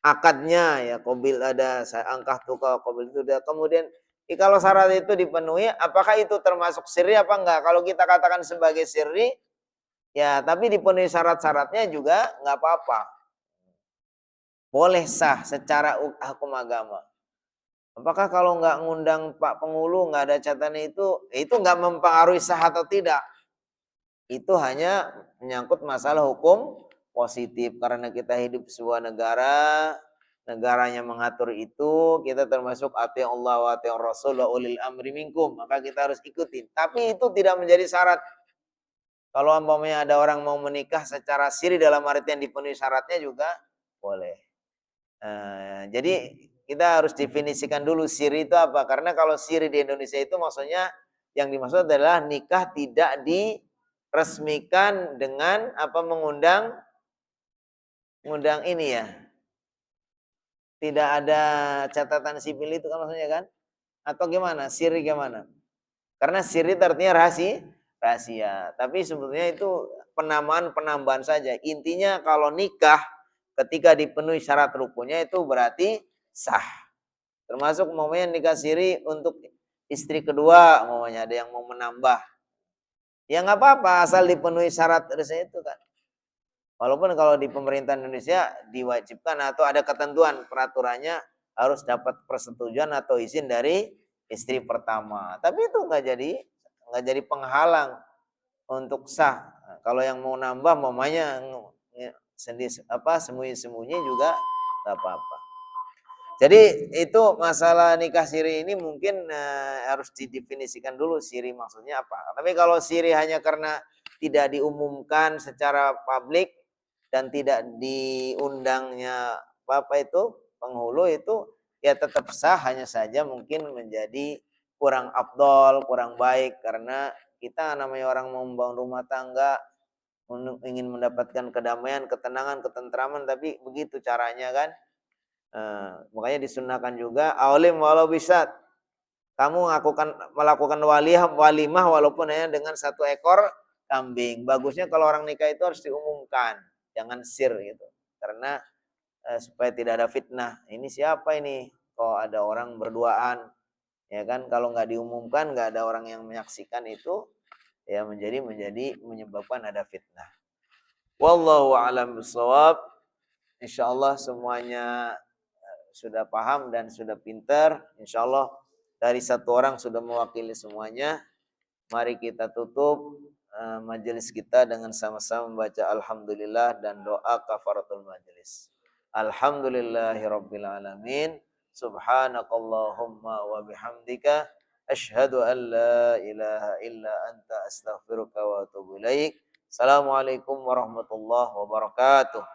akadnya, ya, qabil, ada saya angkah tukar qabil itu. Kemudian kalau syarat itu dipenuhi, apakah itu termasuk sirri apa enggak? Kalau kita katakan sebagai sirri, ya tapi dipenuhi syarat-syaratnya juga enggak apa-apa. Boleh sah secara hukum agama. Apakah kalau nggak ngundang Pak Penghulu, nggak ada catatan itu nggak mempengaruhi sah atau tidak? Itu hanya menyangkut masalah hukum positif. Karena kita hidup sebuah negara, negaranya mengatur itu, kita termasuk ati Allah wa ati Rasul wa ulil amri minkum. Maka kita harus ikutin. Tapi itu tidak menjadi syarat. Kalau umpamanya ada orang mau menikah secara siri dalam artian dipenuhi syaratnya juga boleh. Jadi kita harus definisikan dulu siri itu apa. Karena kalau siri di Indonesia itu maksudnya yang dimaksud adalah nikah tidak diresmikan dengan mengundang ini ya. Tidak ada catatan sipil itu kan maksudnya kan? Atau gimana? Siri gimana? Karena siri artinya rahasia. Tapi sebetulnya itu penambahan saja. Intinya kalau nikah ketika dipenuhi syarat rukunnya itu berarti sah. Termasuk umpamanya nikah siri untuk istri kedua, umpamanya ada yang mau menambah. Ya nggak apa-apa asal dipenuhi syarat itu kan. Walaupun kalau di pemerintahan Indonesia diwajibkan atau ada ketentuan peraturannya harus dapat persetujuan atau izin dari istri pertama. Tapi itu nggak jadi penghalang untuk sah. Kalau yang mau nambah mamanya sembunyi-sembunyi juga nggak apa-apa. Jadi itu masalah nikah siri ini mungkin harus didefinisikan dulu siri maksudnya apa. Tapi kalau siri hanya karena tidak diumumkan secara publik dan tidak diundangnya penghulu itu ya tetap sah, hanya saja mungkin menjadi kurang afdol, kurang baik karena kita namanya orang mau membangun rumah tangga, ingin mendapatkan kedamaian, ketenangan, ketentraman, tapi begitu caranya kan. Makanya disunahkan juga aulim walau bisa kamu melakukan walimah walaupun hanya dengan 1 ekor kambing. Bagusnya kalau orang nikah itu harus diumumkan, jangan sir gitu. Karena supaya tidak ada fitnah. Ini siapa ini? Kok ada orang berduaan? Ya kan, kalau nggak diumumkan, nggak ada orang yang menyaksikan itu, ya menyebabkan ada fitnah. Wallahu a'lam bishawab. Insyaallah semuanya sudah paham dan sudah pintar. Insyaallah dari 1 orang sudah mewakili semuanya. Mari kita tutup majelis kita dengan sama-sama membaca alhamdulillah dan doa kafaratul majelis. Alhamdulillahirabbil alamin. Subhanakallahumma wa bihamdika asyhadu an la ilaha illa anta astaghfiruka wa atubu ilaik. Assalamualaikum warahmatullahi wabarakatuh.